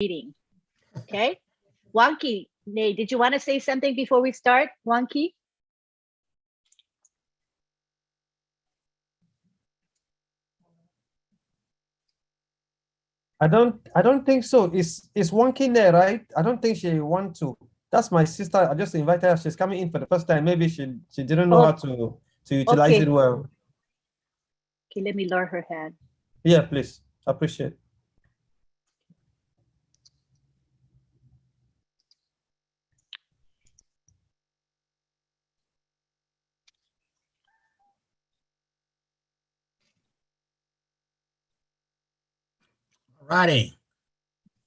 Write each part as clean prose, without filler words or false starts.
meeting. Okay. Wonky, Nay, did you want to say something before we start? Wonky? I don't think so. Is Wonky there, right? I don't think she want to. That's my sister. I just invited her. She's coming in for the first time. Maybe she didn't know how to utilize it well. Okay, let me lower her hand. Yeah, please. Appreciate it. Righty.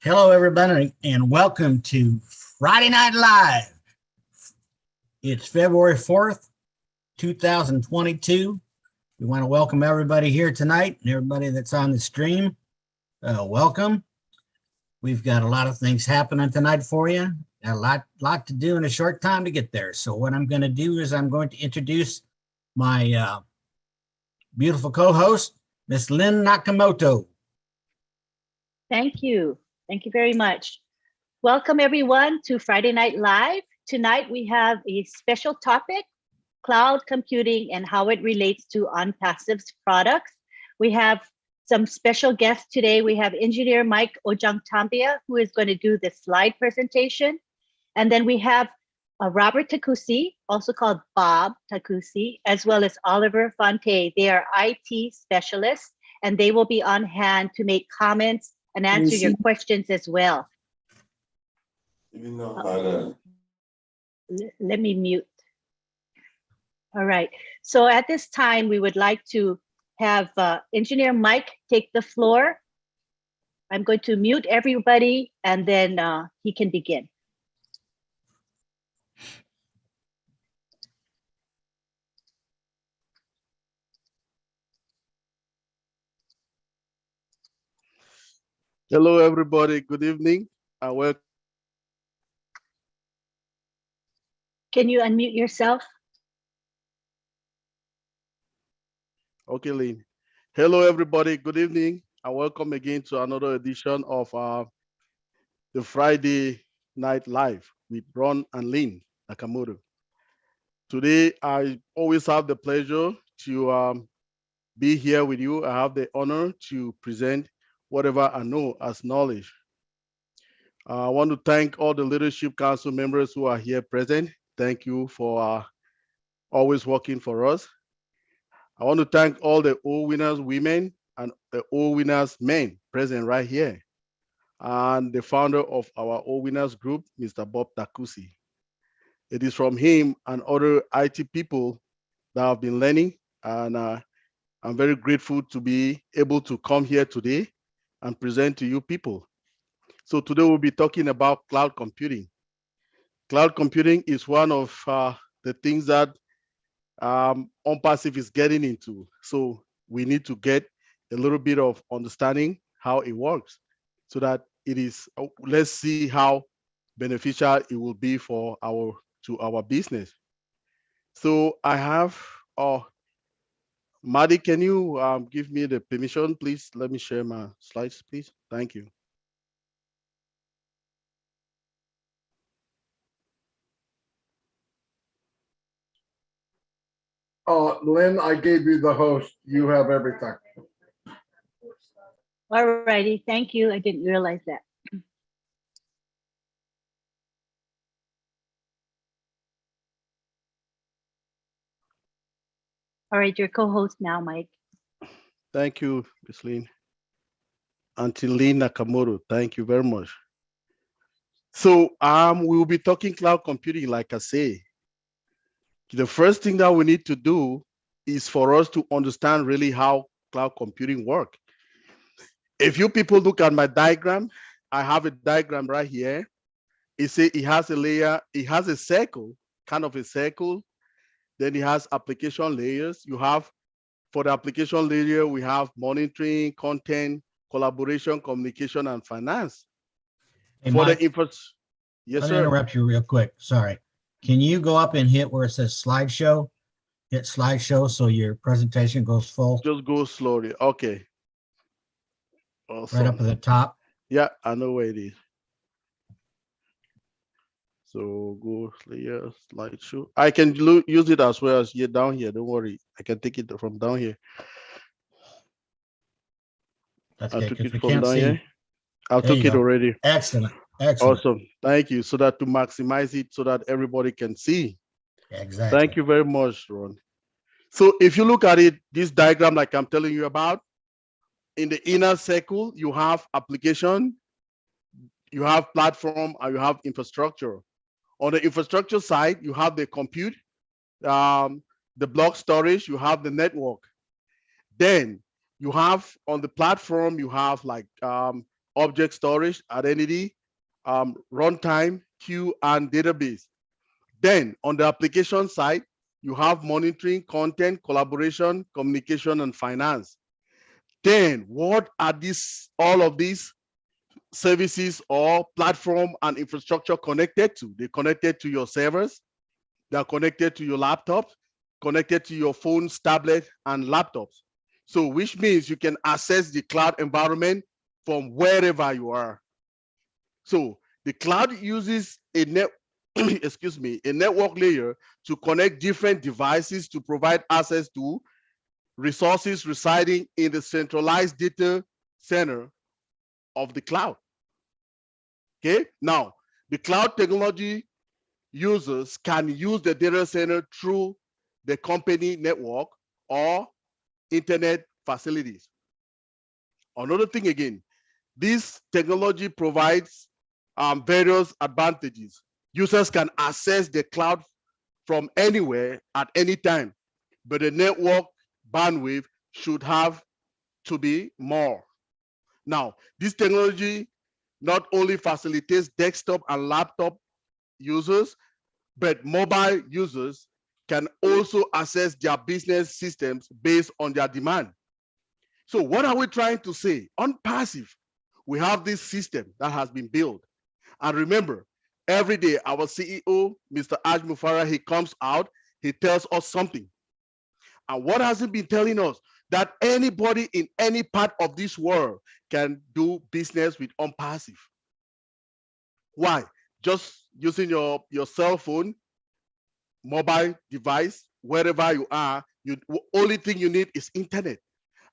Hello, everybody, and welcome to Friday Night Live. It's February 4th, 2022. We want to welcome everybody here tonight and everybody that's on the stream. Welcome. We've got a lot of things happening tonight for you. Got a lot to do in a short time to get there. So what I'm going to do is I'm going to introduce my beautiful co-host, Miss Lynn Nakamoto. Thank you. Thank you very much. Welcome everyone to Friday Night Live. Tonight we have a special topic, cloud computing and how it relates to Onpassive's products. We have some special guests today. We have engineer Mike Ojangtambia, who is going to do the slide presentation. And then we have Robert Takusi, also called Bob Takusi, as well as Oliver Fonte. They are IT specialists, and they will be on hand to make comments and answer your questions as well. Let me mute. All right. So at this time, we would like to have Engineer Mike take the floor. I'm going to mute everybody, and then he can begin. Hello, everybody. Good evening. Welcome. Can you unmute yourself? Okay, Lynn. Hello, everybody. Good evening. And welcome again to another edition of the Friday Night Live with Ron and Lynn Nakamoto. Today, I always have the pleasure to be here with you. I have the honor to present whatever I know as knowledge. I want to thank all the Leadership Council members who are here present. Thank you for always working for us. I want to thank all the O-Winners women and the O-Winners men present right here, and the founder of our O-Winners group, Mr. Bob Takusi. It is from him and other IT people that I've been learning, and I'm very grateful to be able to come here today and present to you people. So today we'll be talking about cloud computing. Cloud computing is one of the things that Onpassive is getting into. So we need to get a little bit of understanding how it works so that it is, let's see how beneficial it will be for our business. So I have, Maddie, can you give me the permission, please? Let me share my slides, please. Thank you. Lynn, I gave you the host. You have everything. All righty. Thank you. I didn't realize that. All right, your co-host now, Mike. Thank you, Ms. Lynn. Auntie Lynn Nakamoto, thank you very much. So we will be talking cloud computing, like I say. The first thing that we need to do is for us to understand really how cloud computing works. If you people look at my diagram, I have a diagram right here. It has a layer, it has a circle, kind of a circle. Then it has application layers. You have, for the application layer, we have monitoring, content, collaboration, communication, and finance. Hey, For Mike, the infrastructure, yes, let sir. me interrupt you real quick. Sorry. Can you go up and hit where it says slideshow? Hit slideshow so your presentation goes full. Just go slowly. Okay. Awesome. Right up at the top. Yeah, I know where it is. So go layer slideshow. I can use it as well as here down here. Don't worry. I can take it from down here. That's I good took because it we from can't down see. here. I There took you it go. already. Excellent. Excellent. Awesome. Thank you. So that to maximize it so that everybody can see. Exactly. Thank you very much, Ron. So if you look at it, this diagram like I'm telling you about, in the inner circle, you have application, you have platform, and you have infrastructure. On the infrastructure side, you have the compute, the block storage, you have the network. Then you have on the platform, you have like object storage, identity, runtime, queue, and database. Then on the application side, you have monitoring, content, collaboration, communication, and finance. Then what are all of these services or platform and infrastructure connected to? They're connected to your servers, they're connected to your laptops, connected to your phones, tablets, and laptops. So which means you can access the cloud environment from wherever you are. So the cloud uses a a network layer to connect different devices to provide access to resources residing in the centralized data center of the cloud. Okay, now the cloud technology users can use the data center through the company network or internet facilities. Another thing again, this technology provides various advantages. Users can access the cloud from anywhere at any time, but the network bandwidth should have to be more. Now, this technology not only facilitates desktop and laptop users, but mobile users can also access their business systems based on their demand. So what are we trying to say? Onpassive, we have this system that has been built. And remember, every day our CEO, Mr. Mufareh, he comes out, he tells us something. And what has he been telling us? That anybody in any part of this world can do business with Onpassive. Why? Just using your cell phone, mobile device, wherever you are, only thing you need is internet.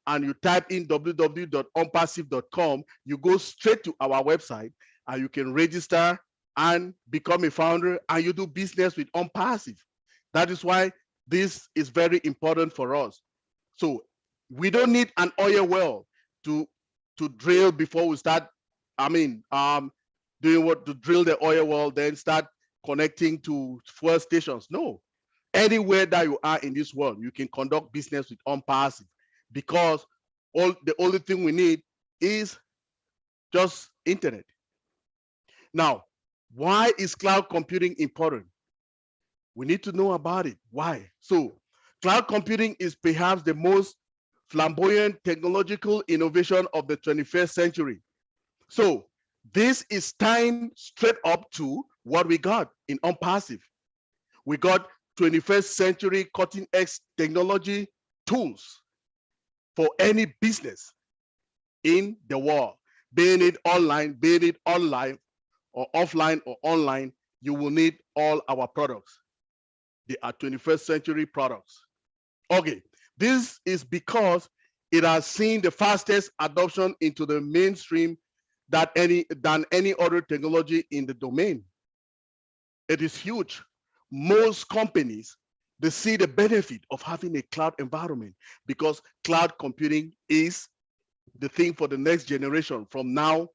And you type in www.onpassive.com, you go straight to our website and you can register and become a founder and you do business with Onpassive. That is why this is very important for us. So we don't need an oil well to drill before we start, doing what to drill the oil well, then start connecting to fuel stations. No, anywhere that you are in this world, you can conduct business with Onpassive because the only thing we need is just internet. Now, why is cloud computing important? We need to know about it. Why? So, cloud computing is perhaps the most flamboyant technological innovation of the 21st century. So, this is tying straight up to what we got in Onpassive. We got 21st century cutting edge technology tools for any business in the world, being it online, or offline or online, you will need all our products. They are 21st century products. Okay, this is because it has seen the fastest adoption into the mainstream than any other technology in the domain. It is huge. Most companies, they see the benefit of having a cloud environment because cloud computing is the thing for the next generation from now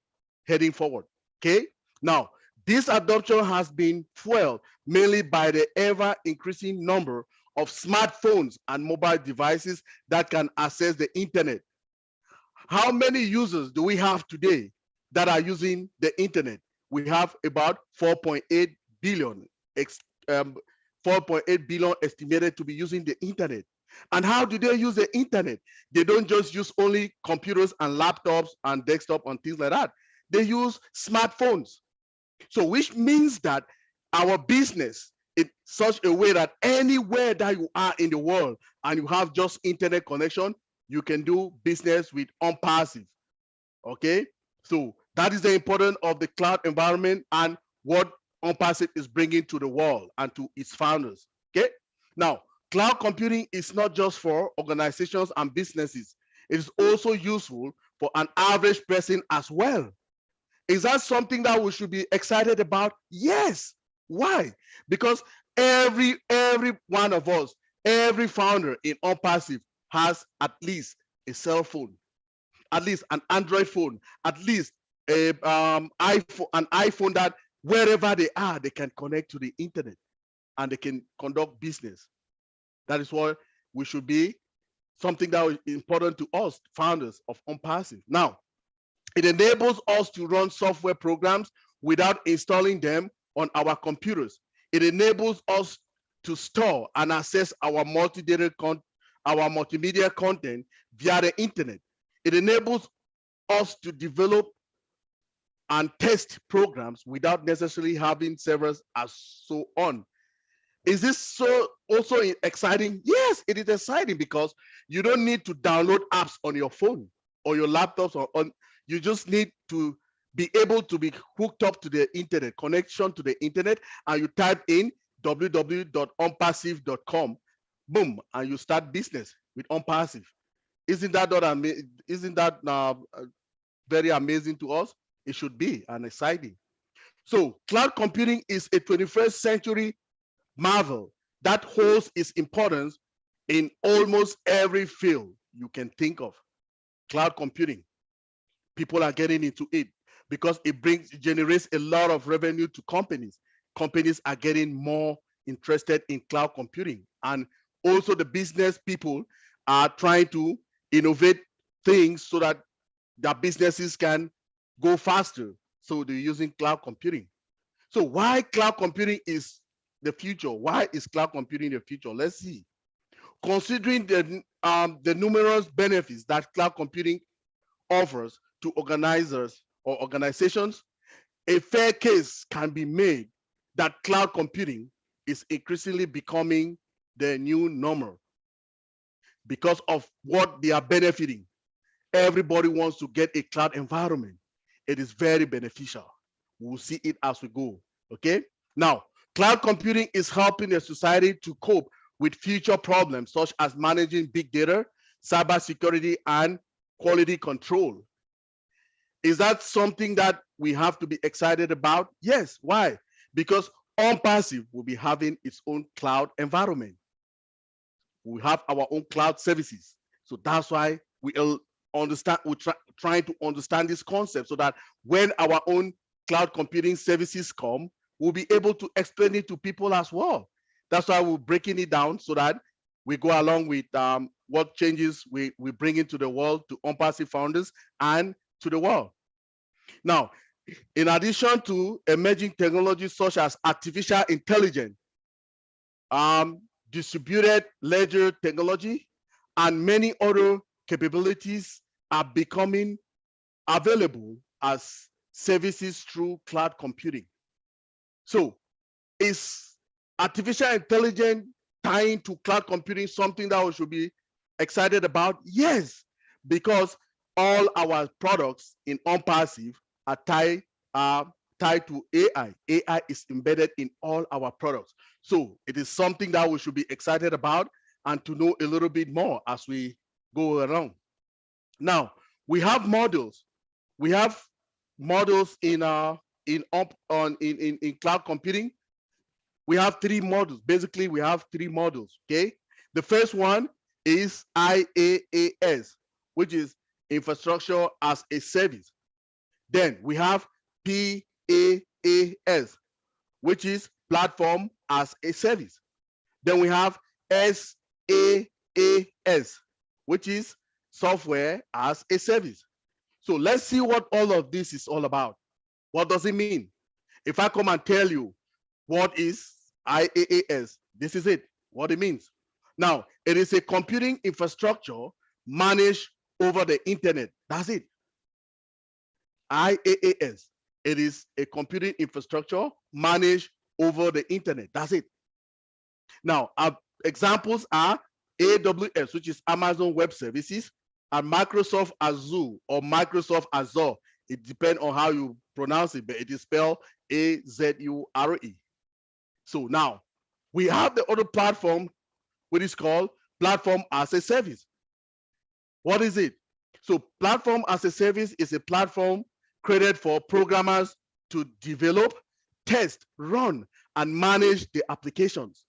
heading forward. Okay, now this adoption has been fueled mainly by the ever increasing number of smartphones and mobile devices that can access the internet. How many users do we have today that are using the internet? We have about 4.8 billion, 4.8 billion estimated to be using the internet. And how do they use the internet? They don't just use only computers and laptops and desktop and things like that. They use smartphones. So which means that our business in such a way that anywhere that you are in the world and you have just internet connection, you can do business with Onpassive. Okay, so That is the importance of the cloud environment and what Onpassive is bringing to the world and to its founders. Okay. Now, cloud computing is not just for organizations and businesses. It is also useful for an average person as well. Is that something that we should be excited about? Yes. Why? Because every one of us, every founder in Onpassive has at least a cell phone, at least an Android phone, at least an iPhone that wherever they are, they can connect to the internet and they can conduct business. That is what we should be, something that is important to us, founders of Onpassive. Now, it enables us to run software programs without installing them on our computers. It enables us to store and access our multimedia content via the internet. It enables us to develop and test programs without necessarily having servers and so on. Is this so also exciting? Yes, it is exciting because you don't need to download apps on your phone or your laptops or on. You just need to be able to be hooked up to the internet, connection to the internet, and you type in www.onpassive.com, boom, and you start business with Onpassive. Isn't that not amazing? Isn't that very amazing to us? It should be and exciting. So cloud computing is a 21st century marvel that holds its importance in almost every field you can think of. Cloud computing, people are getting into it because it generates a lot of revenue to companies. Companies are getting more interested in cloud computing, and also the business people are trying to innovate things so that their businesses can go faster. So they're using cloud computing. So why cloud computing is the future? Why is cloud computing the future? Let's see. Considering the numerous benefits that cloud computing offers to organizers or organizations, a fair case can be made that cloud computing is increasingly becoming the new normal because of what they are benefiting. Everybody wants to get a cloud environment. It is very beneficial. We'll see it as we go. Okay. Now, cloud computing is helping the society to cope with future problems such as managing big data, cybersecurity, and quality control. Is that something that we have to be excited about? Yes. Why? Because Onpassive will be having its own cloud environment. We have our own cloud services. So that's why we'll understand, we're trying to understand this concept so that when our own cloud computing services come, we'll be able to explain it to people as well. That's why we're breaking it down so that we go along with what changes we bring into the world to Onpassive founders and to the world. Now, in addition to emerging technologies such as artificial intelligence, distributed ledger technology, and many other capabilities are becoming available as services through cloud computing. So is artificial intelligence tying to cloud computing something that we should be excited about? Yes, because all our products in Onpassive are tied to AI. AI is embedded in all our products. So it is something that we should be excited about and to know a little bit more as we go around. Now, we have models. We have models in cloud computing. We have three models. Basically, we have three models, okay? The first one is IaaS, which is infrastructure as a service. Then we have PaaS, which is platform as a service. Then we have SaaS, which is software as a service. So let's see what all of this is all about. What does it mean? If I come and tell you what is IaaS, this is it, what it means. Now, it is a computing infrastructure managed over the internet. That's it. IaaS. It is a computing infrastructure managed over the internet. That's it. Now, our examples are AWS, which is Amazon Web Services, and Microsoft Azure or Microsoft Azure. It depends on how you pronounce it, but it is spelled Azure. So now we have the other platform, which is called Platform as a Service. What is it? So Platform as a Service is a platform created for programmers to develop, test, run, and manage the applications.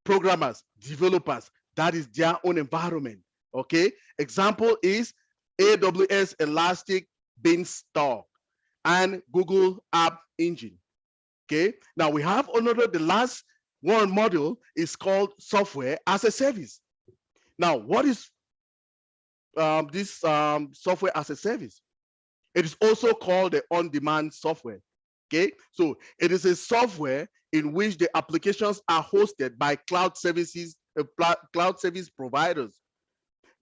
Programmers, developers, that is their own environment. Okay. Example is AWS Elastic Beanstalk and Google App Engine. Okay. Now we have another, the last one module is called Software as a Service. Now, what is this software as a service? It is also called the on-demand software. Okay, so it is a software in which the applications are hosted by cloud services, cloud service providers.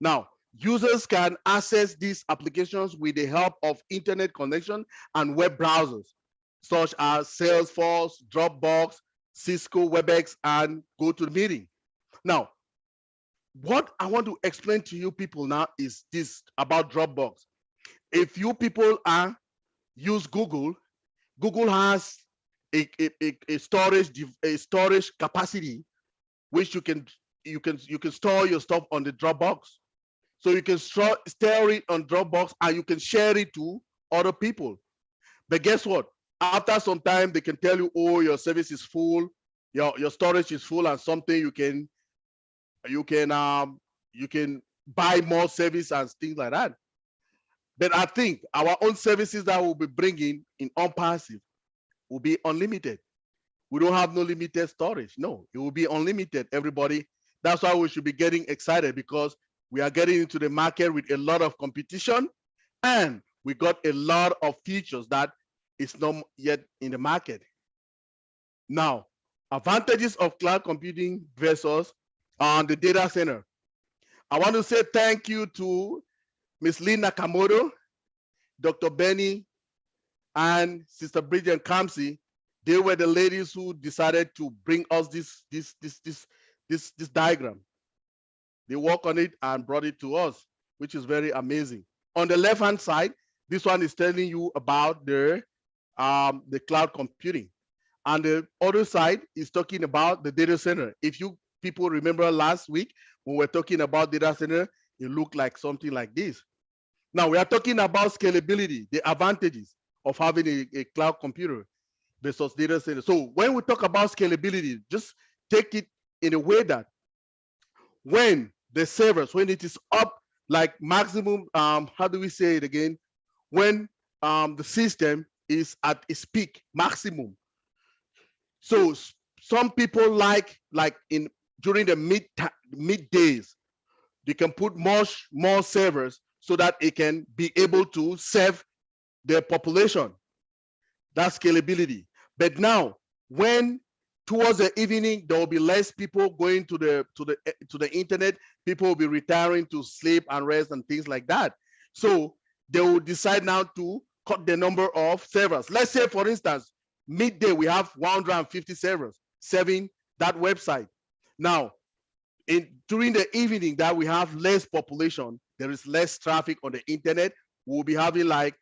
Now, users can access these applications with the help of internet connection and web browsers, such as Salesforce, Dropbox, Cisco WebEx, and GoToMeeting. Now, what I want to explain to you people now is this about Dropbox. If you people use Google, Google has a storage capacity which you can store your stuff on the Dropbox. So you can store it on Dropbox and you can share it to other people. But guess what? After some time, they can tell you, oh, your service is full, your storage is full, and something you can buy more service and things like that. But I think our own services that we'll be bringing in Onpassive will be unlimited. We don't have no limited storage. No, it will be unlimited, everybody. That's why we should be getting excited, because we are getting into the market with a lot of competition, and we got a lot of features that is not yet in the market. Now, advantages of cloud computing versus the data center. I want to say thank you to Ms. Lynn Nakamoto, Dr. Benny, and Sister Bridget Kamsi. They were the ladies who decided to bring us this diagram. They worked on it and brought it to us, which is very amazing. On the left-hand side, this one is telling you about the cloud computing. And the other side is talking about the data center. If you people remember last week, when we were talking about data center, it looked like something like this. Now we are talking about scalability, the advantages of having a cloud computer versus data center. So when we talk about scalability, just take it in a way that when the servers, when it is up like maximum, how do we say it again? When the system is at its peak, maximum. So some people like during the middays, they can put more servers so that it can be able to serve their population. That's scalability. But now, when towards the evening, there will be less people going to the internet. People will be retiring to sleep and rest and things like that. So they will decide now to cut the number of servers. Let's say, for instance, midday we have 150 servers serving that website. Now, during the evening that we have less population, there is less traffic on the internet. We'll be having like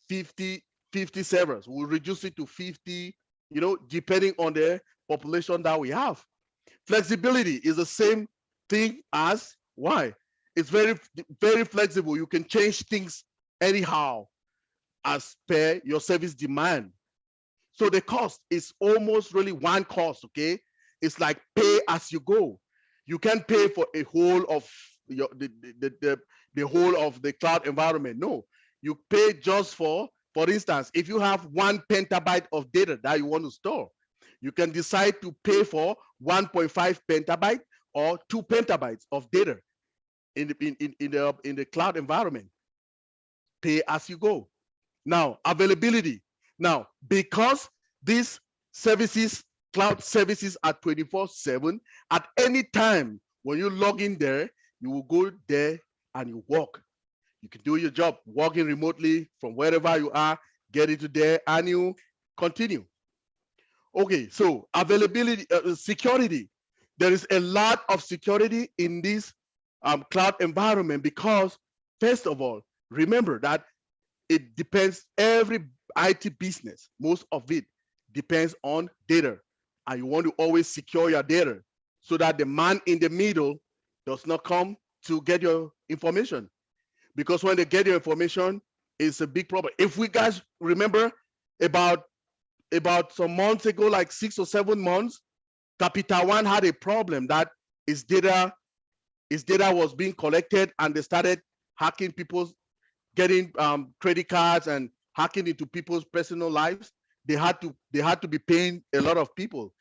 50 servers. We'll reduce it to 50, depending on the population that we have. Flexibility is the same thing as why? It's very, very flexible. You can change things anyhow as per your service demand. So the cost is almost really one cost, okay? It's like pay as you go. You can't pay for a whole of the whole of the cloud environment. No, you pay just for instance, if you have 1 petabyte of data that you want to store, you can decide to pay for 1.5 petabyte or 2 petabytes of data in the cloud environment. Pay as you go. Now, availability. Now, because these services, cloud services are 24/7, at any time when you log in there, you will go there and you work. You can do your job working remotely from wherever you are, get into there and you continue. Okay, so availability, security. There is a lot of security in this cloud environment because, first of all, remember that it depends, every IT business, most of it depends on data. And you want to always secure your data so that the man in the middle does not come to get your information. Because when they get your information, it's a big problem. If we guys remember about some months ago, like 6 or 7 months, Capital One had a problem that his data was being collected, and they started hacking people's, getting credit cards and hacking into people's personal lives. They had to be paying a lot of people.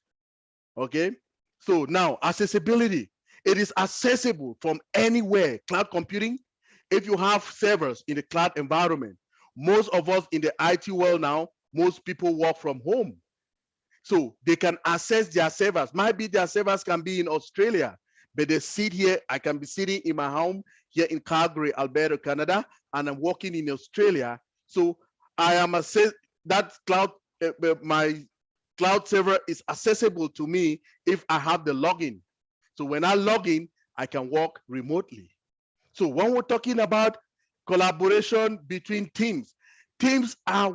Okay, so now accessibility. It is accessible from anywhere. Cloud computing, if you have servers in the cloud environment, most of us in the IT world now, most people work from home. So they can access their servers. Maybe their servers can be in Australia, but they sit here. I can be sitting in my home here in Calgary, Alberta, Canada, and I'm working in Australia. So I am that cloud, my cloud server is accessible to me if I have the login. So when I log in, I can work remotely. So when we're talking about collaboration between teams, teams are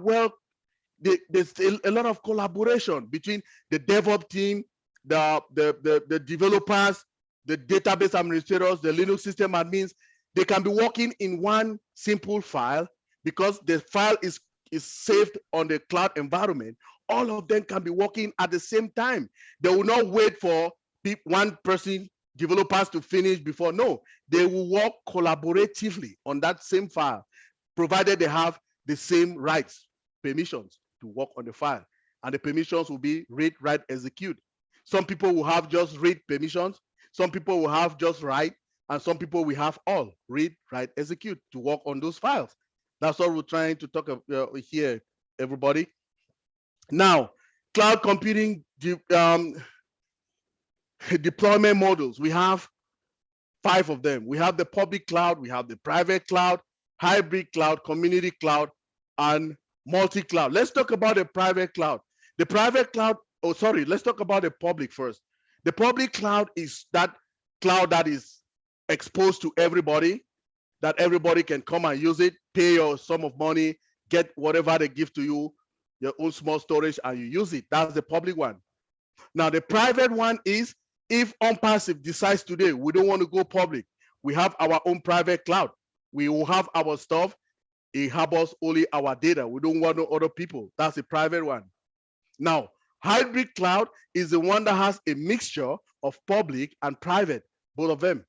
there's a lot of collaboration between the DevOps team, the developers, the database administrators, the Linux system admins. They can be working in one simple file because the file is saved on the cloud environment. All of them can be working at the same time. They will not wait for one person, developers, to finish before. No, they will work collaboratively on that same file, provided they have the same rights, permissions to work on the file. And the permissions will be read, write, execute. Some people will have just read permissions. Some people will have just write, and some people will have all read, write, execute to work on those files. That's what we're trying to talk about here, everybody. Now, cloud computing deployment models. We have 5 of them. We have the public cloud, we have the private cloud, hybrid cloud, community cloud, and multi-cloud. Let's talk about the private cloud. The private cloud, oh, sorry, let's talk about the public first. The public cloud is that cloud that is exposed to everybody, that everybody can come and use it, pay your sum of money, get whatever they give to you, your own small storage, and you use it. That's the public one. Now, the private one is if Onpassive decides today we don't want to go public, we have our own private cloud. We will have our stuff. It harbors only our data. We don't want no other people. That's a private one. Now, hybrid cloud is the one that has a mixture of public and private, both of them.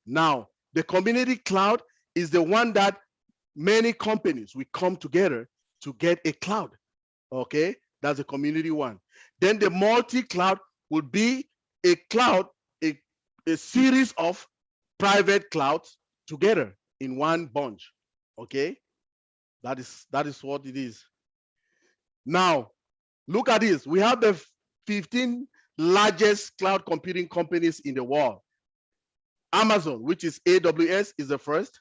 Now, the community cloud is the one that many companies will come together to get a cloud. Okay, that's the community one. Then the multi-cloud would be a cloud, a series of private clouds together in one bunch. Okay, that is what it is. Now, look at this. We have the 15 largest cloud computing companies in the world. Amazon, which is AWS, is the first.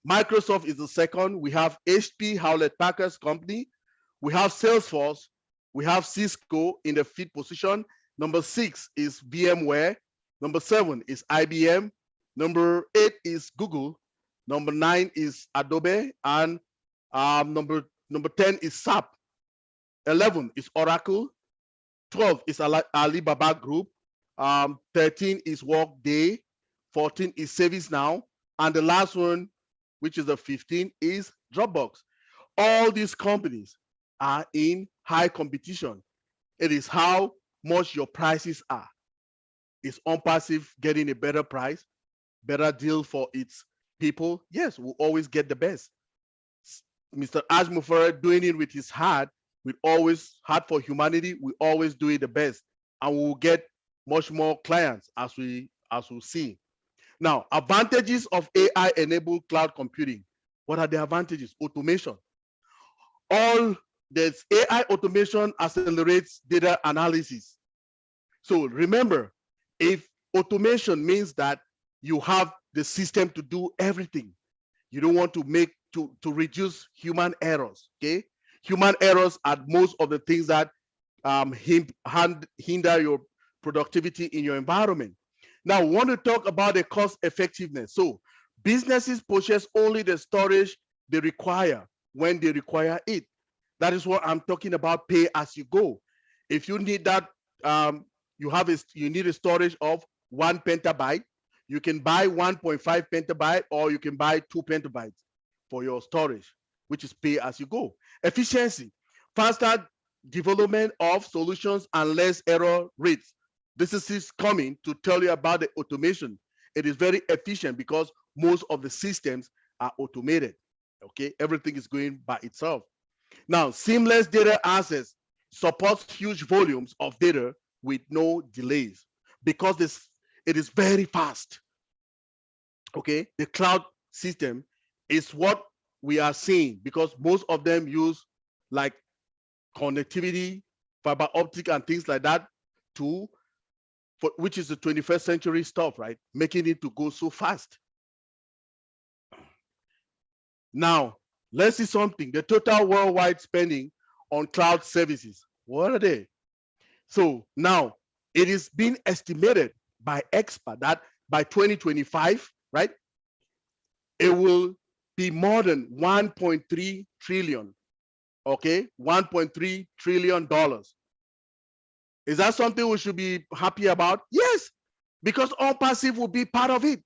Microsoft is the second. We have HP, Hewlett-Packard's company. We have Salesforce. We have Cisco in the 5th position. Number 6 is VMware. Number 7 is IBM. Number 8 is Google. Number 9 is Adobe. And number 10 is SAP. 11 is Oracle. 12 is Alibaba Group. 13 is Workday. 14 is ServiceNow. And the last one, which is the 15, is Dropbox. All these companies are in high competition. It is how much your prices are. Is Onpassive getting a better price, better deal for its people? Yes, we'll always get the best. Mr. Mufareh doing it with his heart, with always heart for humanity, we always do it the best, and we will get much more clients as we'll see. Now, advantages of AI-enabled cloud computing. What are the advantages? Automation. All this AI automation accelerates data analysis. So remember, if automation means that you have the system to do everything, you don't want to reduce human errors. Okay, human errors are most of the things that hinder your productivity in your environment. Now, we want to talk about the cost effectiveness. So businesses purchase only the storage they require when they require it. That is what I'm talking about, pay as you go. If you need that, you need a storage of 1 petabyte, you can buy 1.5 petabyte, or you can buy 2 petabytes for your storage, which is pay as you go. Efficiency, faster development of solutions and less error rates. This is coming to tell you about the automation. It is very efficient because most of the systems are automated. Okay, everything is going by itself. Now, seamless data access supports huge volumes of data with no delays because it is very fast. Okay, the cloud system is what we are seeing because most of them use like connectivity, fiber optic and things like that which is the 21st century stuff, right? Making it to go so fast. Now, let's see something. The total worldwide spending on cloud services. What are they? So now it is being estimated by experts that by 2025, right, it will be more than 1.3 trillion. Okay, $1.3 trillion. Is that something we should be happy about? Yes, because Onpassive will be part of it.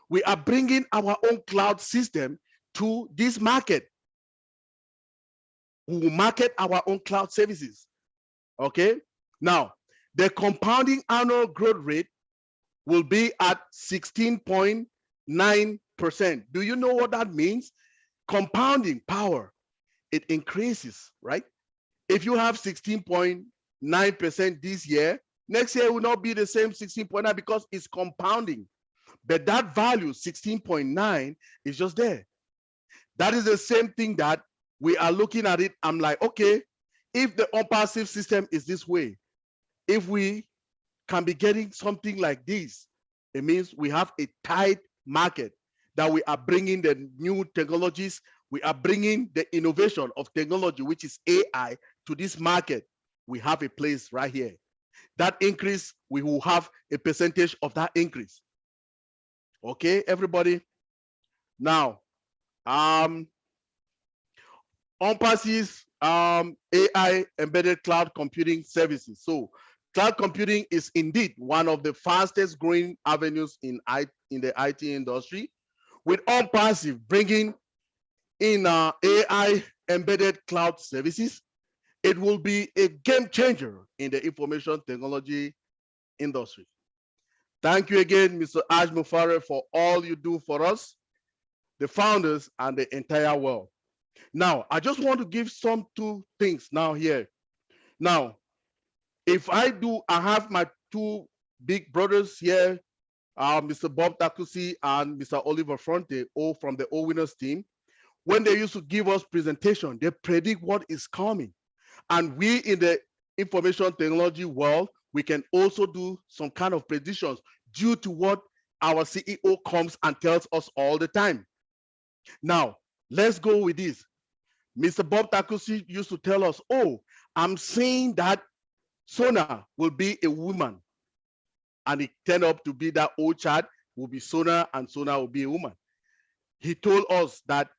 We are bringing our own cloud system to this market. We will market our own cloud services. Okay, now the compounding annual growth rate will be at 16.9%. Do you know what that means? Compounding power, it increases, right? If you have 16.9% this year, next year will not be the same 16.9 because it's compounding. But that value, 16.9, is just there. That is the same thing that we are looking at it. I'm like, okay, if the Onpassive system is this way, if we can be getting something like this, it means we have a tight market that we are bringing the new technologies, we are bringing the innovation of technology, which is AI, to this market. We have a place right here. That increase, we will have a percentage of that increase. Okay, everybody. Now, Onpassive's AI embedded cloud computing services. So cloud computing is indeed one of the fastest growing avenues in the IT industry. With Onpassive bringing in AI embedded cloud services, it will be a game changer in the information technology industry. Thank you again, Mr. Mufareh, for all you do for us, the founders, and the entire world. Now, I just want to give some two things now here. Now, if I have my two big brothers here, Mr. Bob Takusi and Mr. Oliver Fronte, all from the Ofounders team. When they used to give us presentation, they predict what is coming. And we in the information technology world, we can also do some kind of predictions due to what our CEO comes and tells us all the time. Now, let's go with this. Mr. Bob Takusi used to tell us, oh, I'm saying that Sona will be a woman. And it turned up to be that old child will be Sona and Sona will be a woman. He told us that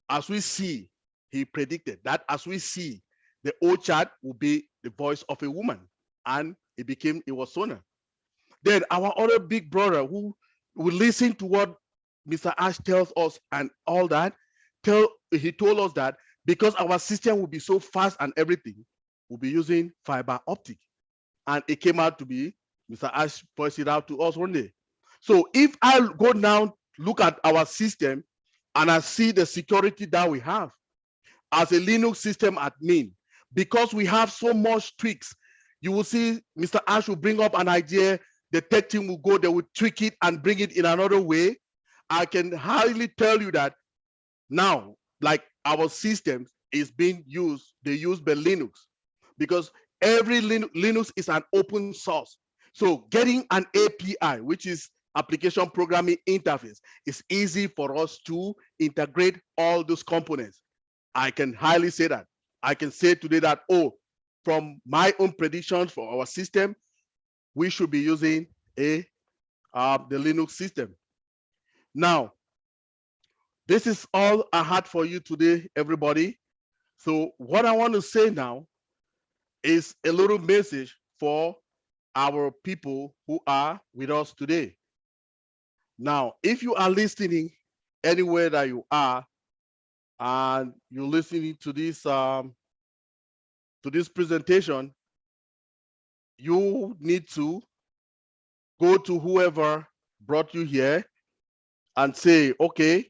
as we see, he predicted that as we see, the old child will be the voice of a woman. And it was Sona. Then our other big brother who will listen to what Mr. Ash tells us and all that, he told us that because our system will be so fast and everything, we'll be using fiber optic. And it came out to be, Mr. Ash voiced it out to us one day. So if I go now, look at our system and I see the security that we have as a Linux system admin, because we have so much tweaks, you will see Mr. Ash will bring up an idea, the tech team will go, they will tweak it and bring it in another way. I can highly tell you that now, like our system is being used, they use the Linux because every Linux is an open source. So getting an API, which is application programming interface, is easy for us to integrate all those components. I can highly say that. I can say today that, oh, from my own predictions for our system, we should be using the Linux system. Now, This is all I had for you today, everybody. So what I want to say now is a little message for our people who are with us today. Now, if you are listening anywhere that you are, and you're listening to this presentation, you need to go to whoever brought you here and say, okay,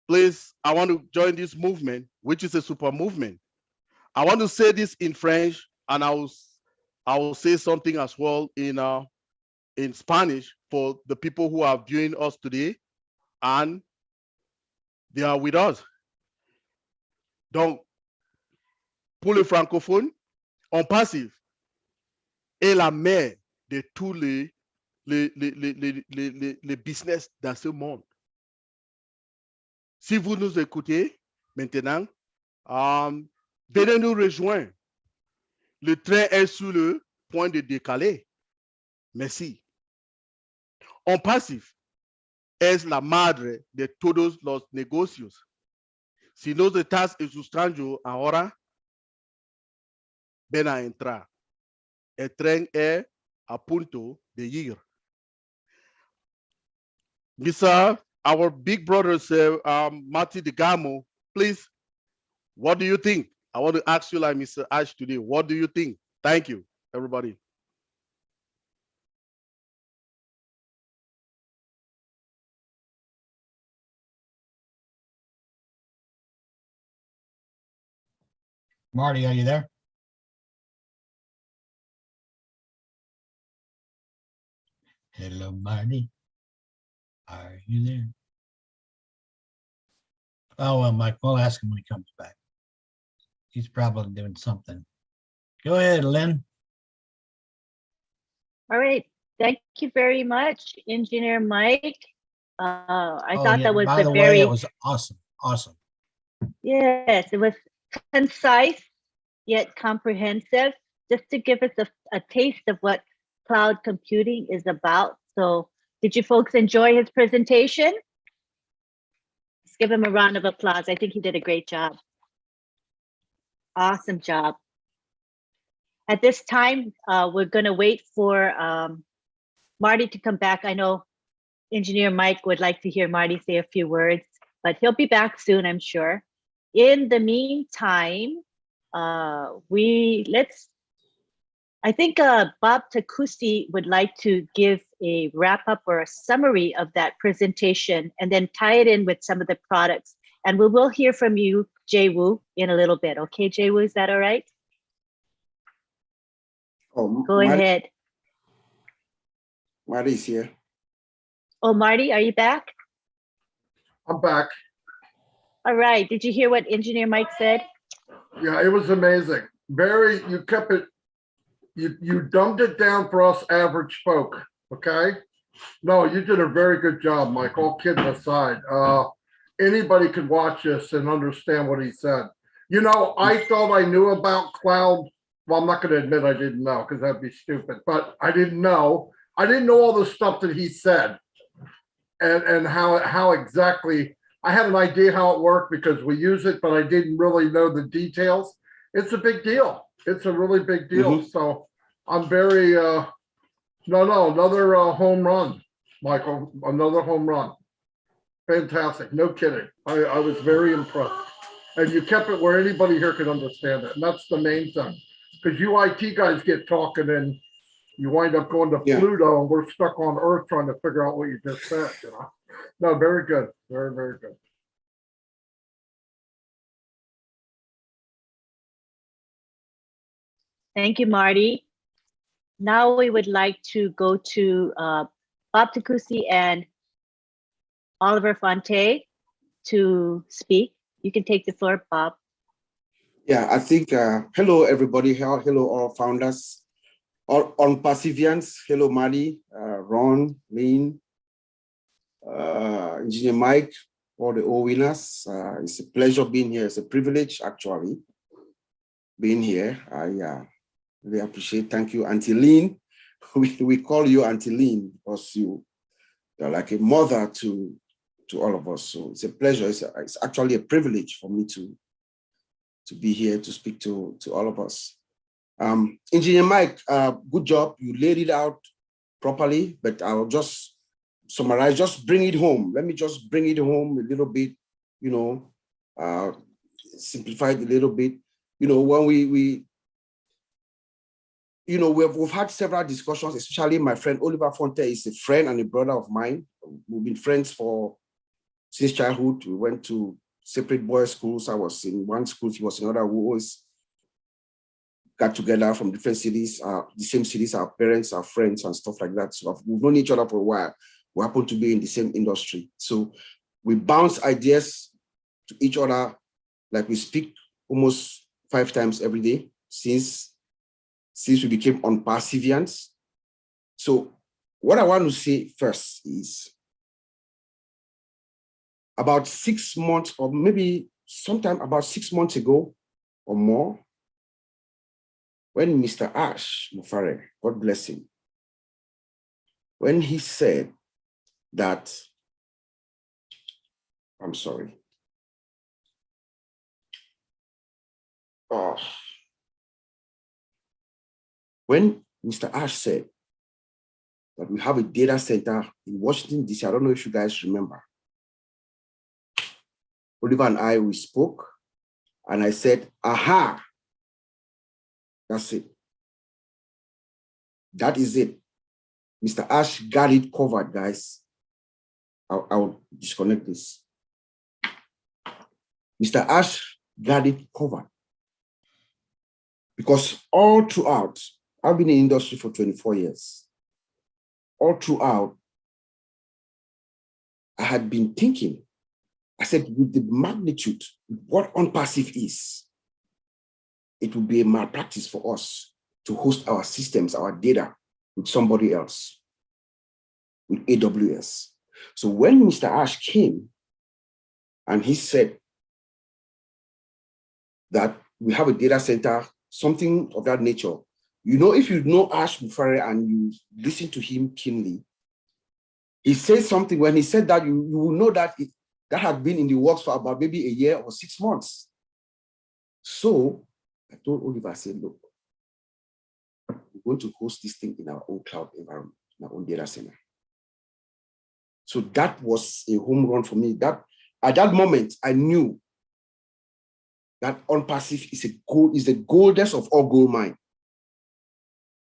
please, I want to join this movement, which is a super movement. I want to say this in French, and I will say something as well in Spanish for the people who are viewing us today and they are with us. Donc, pour le francophone, Onpassive est la mère de tous les business dans ce monde. Si vous nous écoutez maintenant, venez nous rejoindre. Le train est sur le point de décaler. Merci. Onpassive es la madre de todos los negocios. Si no estás escuchando ahora, ven a entrar. El tren es a punto de ir. Mr. Our big brother, Marty DeGamo, please, what do you think? I want to ask you like Mr. Ash today, what do you think? Thank you, everybody. Marty, are you there? Hello, Marty. Are you there? Oh, well, Mike, we'll ask him when he comes back. He's probably doing something. Go ahead, Lynn. All right. Thank you very much, Engineer Mike. I thought that was by the way, it was awesome. Awesome. Yes, it was concise yet comprehensive, just to give us a taste of what cloud computing is about. So did you folks enjoy his presentation? Let's give him a round of applause. I think he did a great job. Awesome job. At this time, we're going to wait for Marty to come back. I know Engineer Mike would like to hear Marty say a few words, but he'll be back soon, I'm sure. In the meantime, I think Bob Takusi would like to give a wrap up or a summary of that presentation and then tie it in with some of the products. And we will hear from you, Jay Wu, in a little bit. Okay, Jay Wu, is that all right? Oh, Go ahead. Marty's here. Oh, Marty, are you back? I'm back. All right. Did you hear what Engineer Mike said? Yeah, it was amazing. Barry, you kept it, you dumbed it down for us average folk, okay? No, you did a very good job, Mike, all kidding aside. Anybody could watch this and understand what he said. You know, I thought I knew about cloud. Well, I'm not going to admit I didn't know because that'd be stupid, but I didn't know. I didn't know all the stuff that he said and how exactly. I had an idea how it worked because we use it, but I didn't really know the details. It's a big deal. It's a really big deal. Mm-hmm. So I'm very, another home run, Michael, another home run. Fantastic. No kidding. I was very impressed. And you kept it where anybody here could understand it. And that's the main thing. Because you IT guys get talking and you wind up going to Pluto and we're stuck on Earth trying to figure out what you just said, you know? No, very good. Very, very good. Thank you, Marty. Now we would like to go to Bob Takusi and Oliver Fonte to speak. You can take the floor, Bob. Yeah, I think, hello, everybody. Hello, all founders, all Onpassivians. Hello, Marty, Ron, Lynn, Engineer Mike, all the all winners. It's a pleasure being here. It's a privilege, actually, being here. I really appreciate. Thank you, Auntie Lynn. We call you Auntie Lynn because you're like a mother to all of us. So it's a pleasure. It's actually a privilege for me to be here to speak to all of us. Engineer Mike, good job. You laid it out properly, but I'll just summarize, just bring it home. Let me just bring it home a little bit, simplify it a little bit. When we've had several discussions, especially my friend Oliver Fonte is a friend and a brother of mine. We've been friends since childhood. We went to separate boys' schools. I was in one school, he was in another. We always got together from different cities, the same cities, our parents, our friends, and stuff like that. So we've known each other for a while. We happen to be in the same industry. So we bounce ideas to each other, like we speak almost 5 times every day since we became Onpassivians. So what I want to say first is about 6 months, or maybe sometime about 6 months ago or more, when Mr. Ash Mufareh, God bless him, when he said that, I'm sorry. When Mr. Ash said that we have a data center in Washington, D.C., I don't know if you guys remember. Oliver and I, we spoke, and I said, aha, that's it. That is it. Mr. Ash got it covered, guys. I'll disconnect this. Mr. Ash got it covered. Because all throughout, I've been in the industry for 24 years. All throughout, I had been thinking, I said, with the magnitude, what Onpassive is, it would be a malpractice for us to host our systems, our data with somebody else, with AWS. So when Mr. Ash came and he said that we have a data center, something of that nature, if you know Ash Mufareh and you listen to him keenly, he says something, when he said that, you will know that that had been in the works for about maybe a year or 6 months. So I told Oliver, I said, look, we're going to host this thing in our own cloud environment, in our own data center. So that was a home run for me. That at that moment, I knew that Onpassive is the goldest of all gold mine.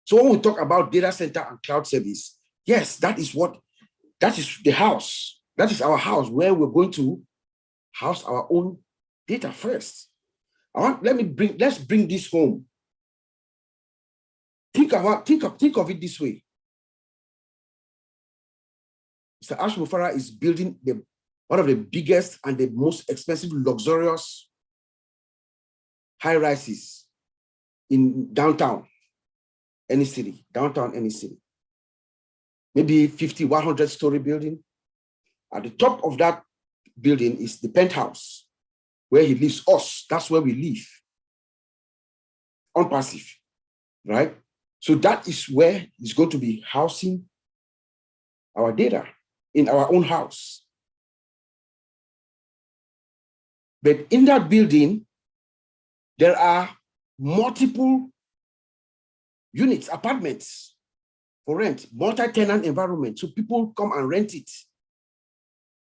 So when we talk about data center and cloud service, yes, that is the house. That is our house where we're going to house our own data first. Let's bring this home. Think of it this way. Mr. Ash Mufareh is building one of the biggest and the most expensive, luxurious high-rises in downtown any city, maybe 50, 100-story building. At the top of that building is the penthouse where he lives us. That's where we live. Onpassive, right? So that is where he's going to be housing our data in our own house. But in that building, there are multiple units, apartments for rent, multi-tenant environment. So people come and rent it.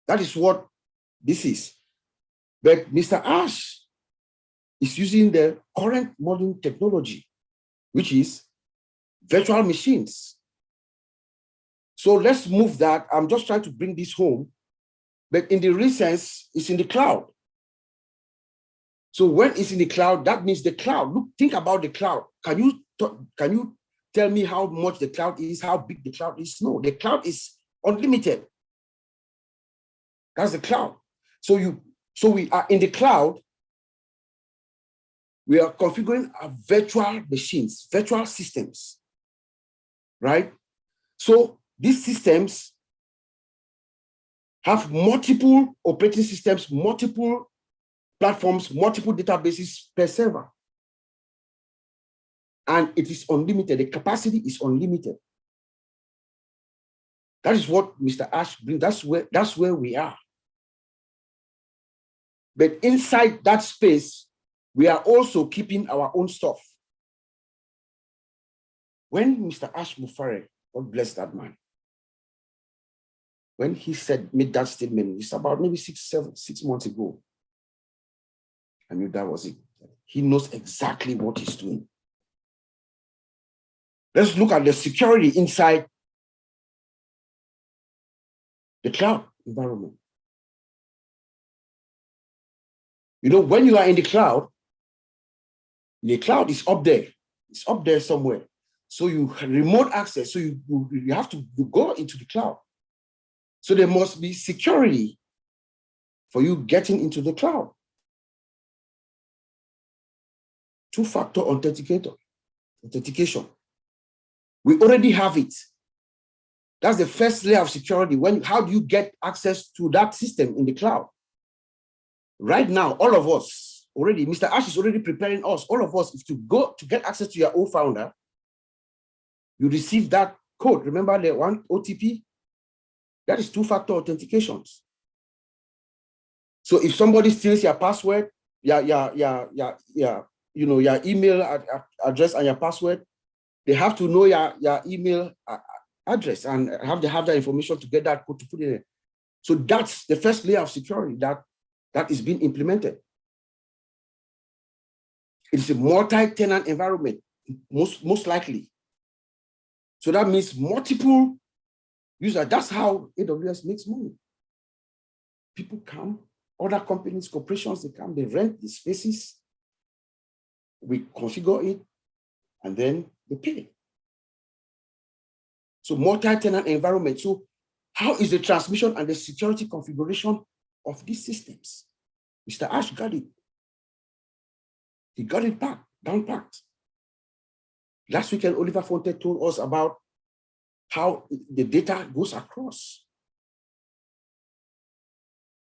That is what this is. But Mr. Ash is using the current modern technology, which is virtual machines. So let's move that. I'm just trying to bring this home. But in the real sense, it's in the cloud. So when it's in the cloud, that means the cloud. Look, think about the cloud. Can you tell me how much the cloud is, how big the cloud is? No, the cloud is unlimited. That's the cloud. So we are in the cloud. We are configuring our virtual machines, virtual systems, right? So these systems have multiple operating systems, multiple platforms, multiple databases per server. And it is unlimited. The capacity is unlimited. That is what Mr. Ash brings. That's where we are. But inside that space, we are also keeping our own stuff. When Mr. Ash Mufareh, God bless that man, when he made that statement, it's about maybe 6 months ago. I knew that was it. He knows exactly what he's doing. Let's look at the security inside the cloud environment. You know, when you are in the cloud is up there. It's up there somewhere. So you have remote access. So you have to go into the cloud. So there must be security for you getting into the cloud. Two-factor authentication. We already have it. That's the first layer of security. How do you get access to that system in the cloud? Right now, all of us already, Mr. Ash is already preparing us, all of us, if you go to get access to your Ofounder, you receive that code. Remember the one OTP? That is two-factor authentications. So if somebody steals your password, your email address and your password, they have to know your email address and have that information to get that code to put in there. So that's the first layer of security that is being implemented. It is a multi-tenant environment, most likely. So that means multiple users. That's how AWS makes money. People come, other companies, corporations, they come, they rent the spaces, we configure it, and then they pay. So multi-tenant environment. So how is the transmission and the security configuration of these systems? Mr. Ash got it. He got it down packed. Last weekend, Oliver Fonte told us about how the data goes across.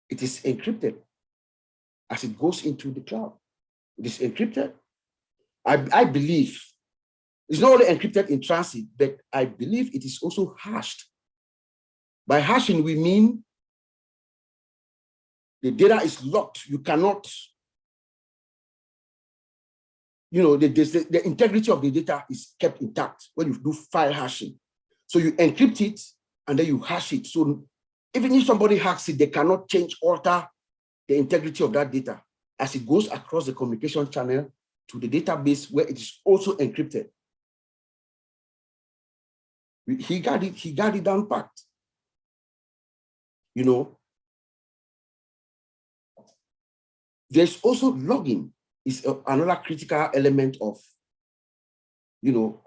It is encrypted as it goes into the cloud. It is encrypted. I believe it's not only encrypted in transit, but I believe it is also hashed. By hashing, we mean the data is locked. You cannot, the integrity of the data is kept intact when you do file hashing. So you encrypt it and then you hash it. So even if somebody hacks it, they cannot alter the integrity of that data as it goes across the communication channel to the database where it is also encrypted. He got it down packed. There's also logging is another critical element of,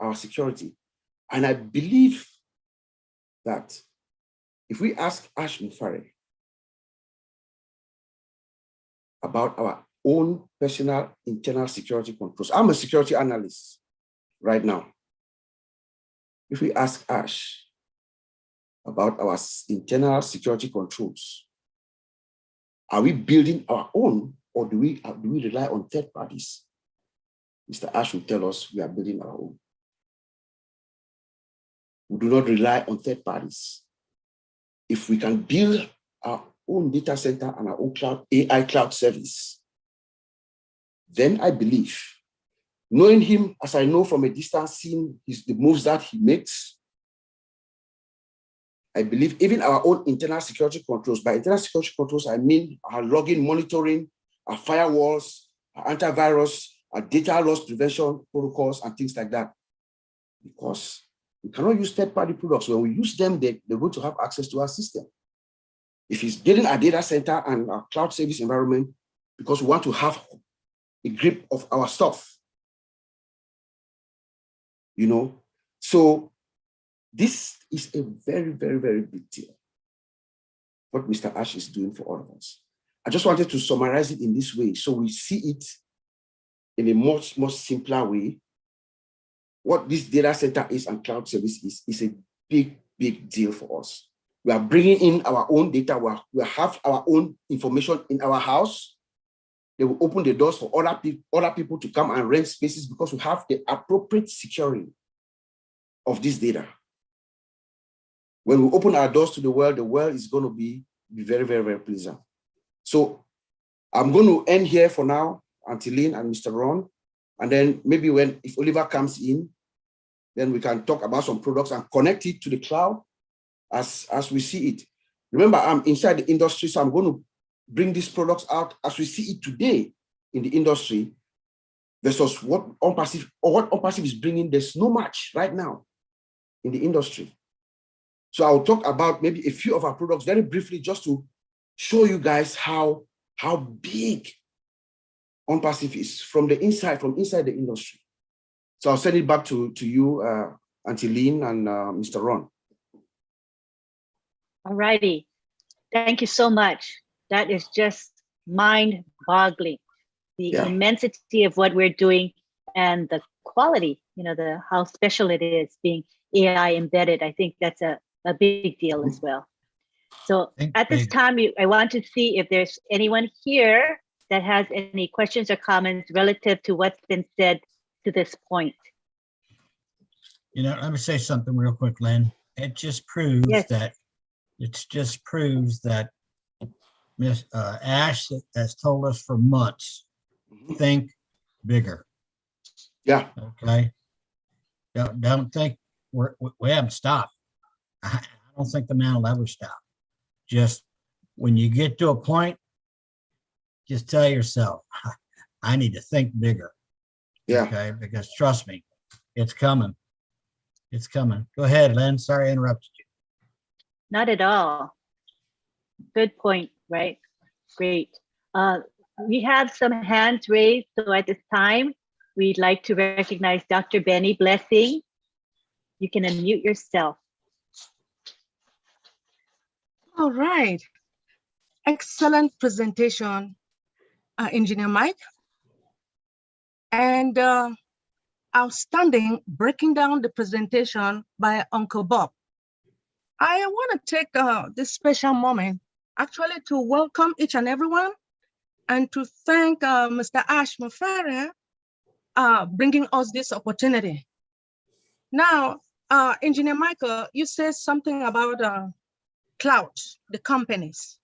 our security. And I believe that if we ask Ash Mufareh about our own personal internal security controls, I'm a security analyst right now. If we ask Ash about our internal security controls, are we building our own or do we rely on third parties? Mr. Ash will tell us we are building our own. We do not rely on third parties. If we can build our own data center and our own AI cloud service, then I believe, knowing him as I know from a distance, seeing the moves that he makes, I believe even our own internal security controls, by internal security controls, I mean our logging, monitoring, our firewalls, our antivirus, our data loss prevention protocols, and things like that. Because we cannot use third-party products. When we use them, they're going to have access to our system. If he's building a data center and our cloud service environment, because we want to have a grip of our stuff, So this is a very, very, very big deal, what Mr. Ash is doing for all of us. I just wanted to summarize it in this way so we see it in a much more simpler way. What this data center is and cloud service is a big, big deal for us. We are bringing in our own data. We have our own information in our house. They will open the doors for other people to come and rent spaces because we have the appropriate security of this data. When we open our doors to the world is going to be very, very, very pleasant. So I'm going to end here for now, Auntie Lynn and Mr. Ron. And then maybe if Oliver comes in, then we can talk about some products and connect it to the cloud as we see it. Remember, I'm inside the industry, so I'm going to bring these products out as we see it today in the industry versus what Onpassive is bringing. There's no match right now in the industry. So I'll talk about maybe a few of our products very briefly, just to show you guys how big Onpassive is from inside the industry. So I'll send it back to you, Auntie Lynn and Mr. Ron. All righty. Thank you so much. That is just mind-boggling. The immensity of what we're doing and the quality, how special it is being AI embedded. I think that's a big deal as well. So at this time, I want to see if there's anyone here that has any questions or comments relative to what's been said to this point. Let me say something real quick, Lynn. It just proves that Miss Ash has told us for months, think bigger. Yeah. Okay. Don't think we haven't stopped. I don't think the man will ever stop. Just when you get to a point, just tell yourself, I need to think bigger. Yeah. Okay. Because trust me, it's coming. It's coming. Go ahead, Lynn. Sorry I interrupted you. Not at all. Good point, right? Great. We have some hands raised. So at this time, we'd like to recognize Dr. Benny Blessing. You can unmute yourself. All right. Excellent presentation, Engineer Mike. And outstanding breaking down the presentation by Uncle Bob. I want to take this special moment actually to welcome each and everyone and to thank Mr. Ash Mufareh bringing us this opportunity. Now, Engineer Michael, you said something about cloud, the companies.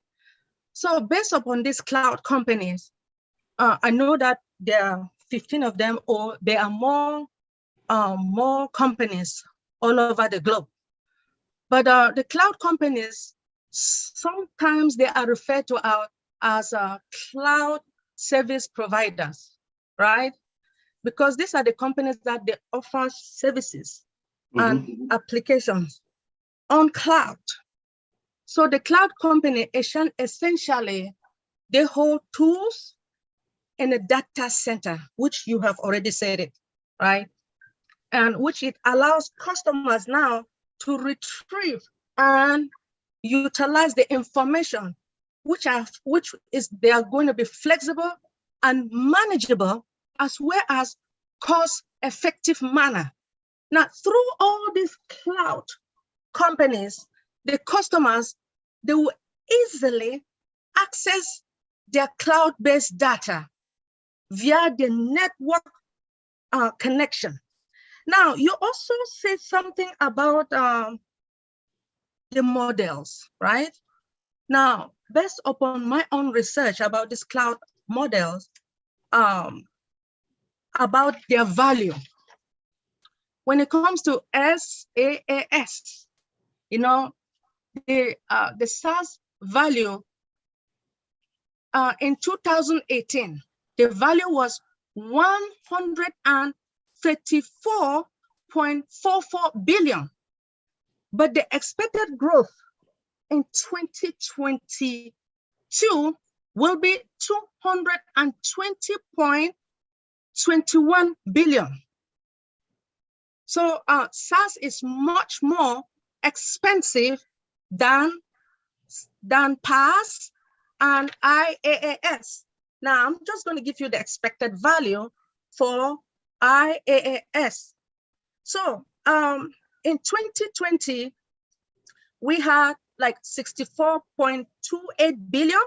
So based upon these cloud companies, I know that there are 15 of them, or there are more companies all over the globe. But the cloud companies, sometimes they are referred to as cloud service providers, right? Because these are the companies that they offer services and applications on cloud. So the cloud company essentially, they hold tools in a data center, which you have already said it, right? And which it allows customers now to retrieve and utilize the information, they are going to be flexible and manageable, as well as cost-effective manner. Now, through all these cloud companies, the customers, they will easily access their cloud-based data via the network connection. Now, you also said something about the models, right? Now, based upon my own research about these cloud models, about their value, when it comes to SaaS, the SaaS value in 2018, the value was $134.44 billion. But the expected growth in 2022 will be $220.21 billion. So SaaS is much more expensive than PaaS and IaaS. Now, I'm just going to give you the expected value for IaaS. So in 2020, we had like 64.28 billion,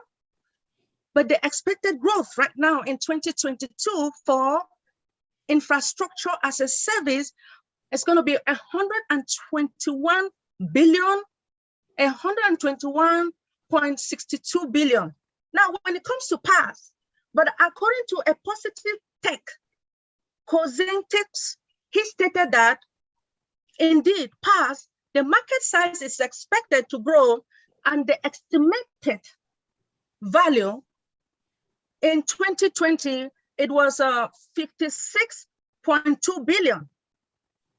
but the expected growth right now in 2022 for infrastructure as a service is going to be 121 billion, 121.62 billion. Now, when it comes to pass, but according to a positive tech, Cosentix, he stated that indeed pass, the market size is expected to grow, and the estimated value in 2020, it was 56.2 billion.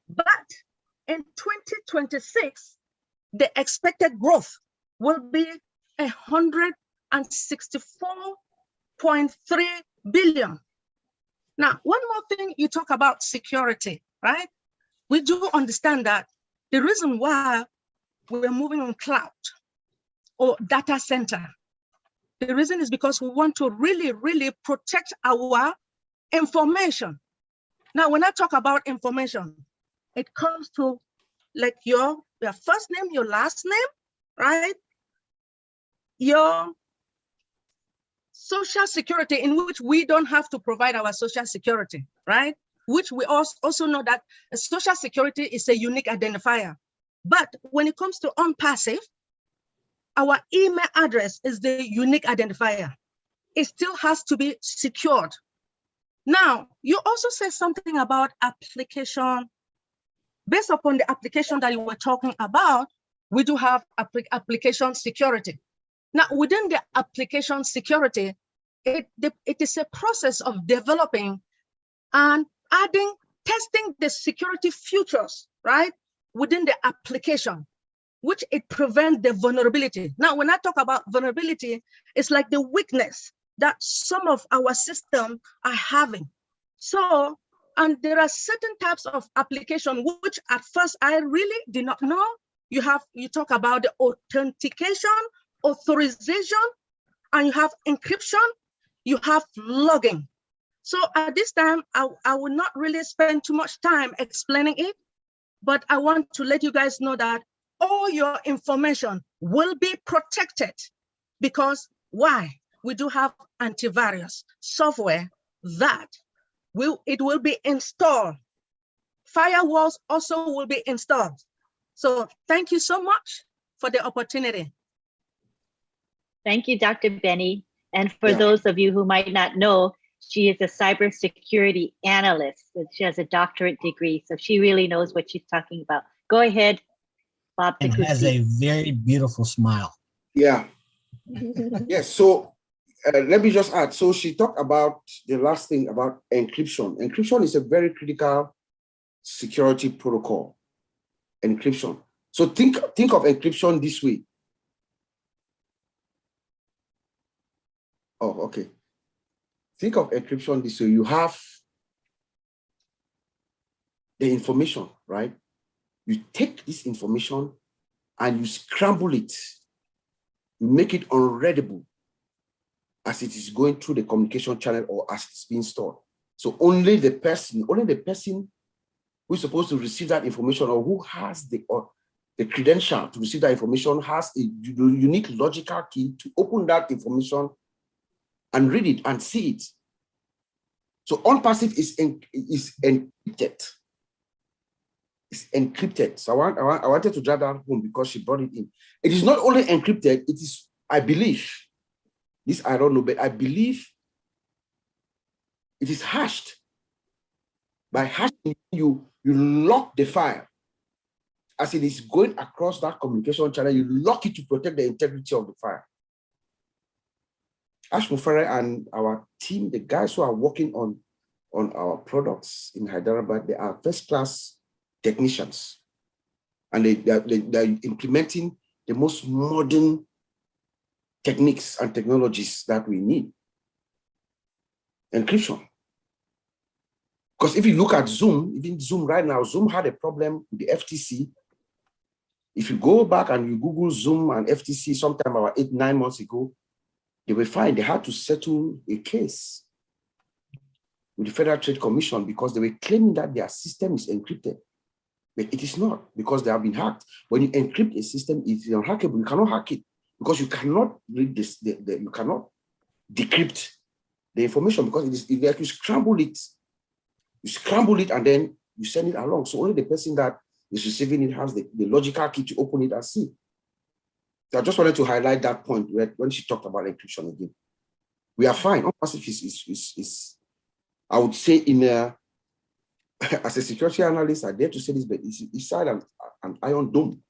But in 2026, the expected growth will be 164.3 billion. Now, one more thing, you talk about security, right? We do understand that the reason why we're moving on cloud or data center, the reason is because we want to really, really protect our information. Now, when I talk about information, it comes to like your first name, your last name, right? Your social security, in which we don't have to provide our social security, right? Which we also know that a social security is a unique identifier. But when it comes to Onpassive, our email address is the unique identifier. It still has to be secured. Now, you also said something about application. Based upon the application that you were talking about, we do have application security. Now, within the application security, it is a process of developing and adding, testing the security features, right, within the application, which it prevents the vulnerability. Now, when I talk about vulnerability, it's like the weakness that some of our systems are having. So, and there are certain types of application which at first I really did not know. You talk about the authentication, authorization, and you have encryption, you have logging. So at this time, I will not really spend too much time explaining it, but I want to let you guys know that all your information will be protected because why? We do have antivirus software that it will be installed. Firewalls also will be installed. So thank you so much for the opportunity. Thank you, Dr. Benny. And for those of you who might not know, she is a cybersecurity analyst. She has a doctorate degree, so she really knows what she's talking about. Go ahead, Bob. And has a very beautiful smile. Yeah. Yes. So let me just add. So she talked about the last thing about encryption. Encryption is a very critical security protocol. Encryption. So think of encryption this way. Oh, okay. Think of encryption this way. You have the information, right? You take this information and you scramble it. You make it unreadable as it is going through the communication channel or as it's being stored. So only the person who is supposed to receive that information or who has the credential to receive that information has a unique logical key to open that information and read it and see it. So Onpassive is encrypted. It's encrypted. So I wanted to drive that home because she brought it in. It is not only encrypted, it is, I believe, this I don't know, but I believe it is hashed. By hashing, you lock the file. As it is going across that communication channel, you lock it to protect the integrity of the file. Mufareh and our team, the guys who are working on our products in Hyderabad, they are first-class technicians. And they're implementing the most modern techniques and technologies that we need. Encryption. Because if you look at Zoom, even Zoom right now, Zoom had a problem with the FTC. If you go back and you Google Zoom and FTC sometime about 8-9 months ago, they were fine. They had to settle a case with the Federal Trade Commission because they were claiming that their system is encrypted. But it is not because they have been hacked. When you encrypt a system, it is unhackable. You cannot hack it because you cannot read this. You cannot decrypt the information because it is like you scramble it. You scramble it and then you send it along. So only the person that is receiving it has the logical key to open it and see. So I just wanted to highlight that point when she talked about encryption again. we are fine. Onpassive is I would say in a, as a security analyst, I dare to say this, but it's inside an iron dome.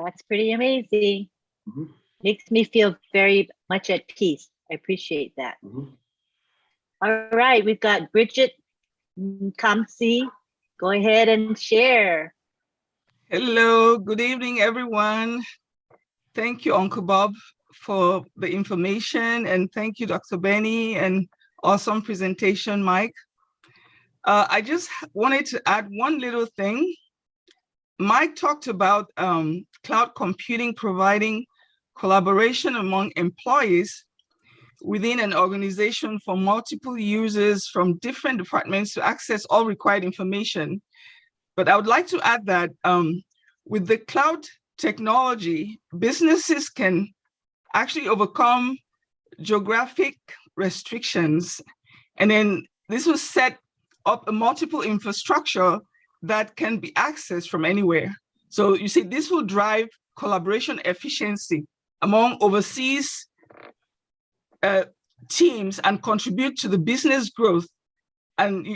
That's pretty amazing. Mm-hmm. Makes me feel very much at peace. I appreciate that. Mm-hmm. All right, we've got Bridget Kamsi. Go ahead and share. Hello, good evening, everyone. Thank you, Uncle Bob, for the information, and thank you, Dr. Benny, and awesome presentation, Mike. I just wanted to add one little thing. Mike talked about cloud computing providing collaboration among employees within an organization for multiple users from different departments to access all required information. But I would like to add that with the cloud technology, businesses can actually overcome geographic restrictions. And then this will set up a multiple infrastructure that can be accessed from anywhere. So you see, this will drive collaboration efficiency among overseas teams and contribute to the business growth. And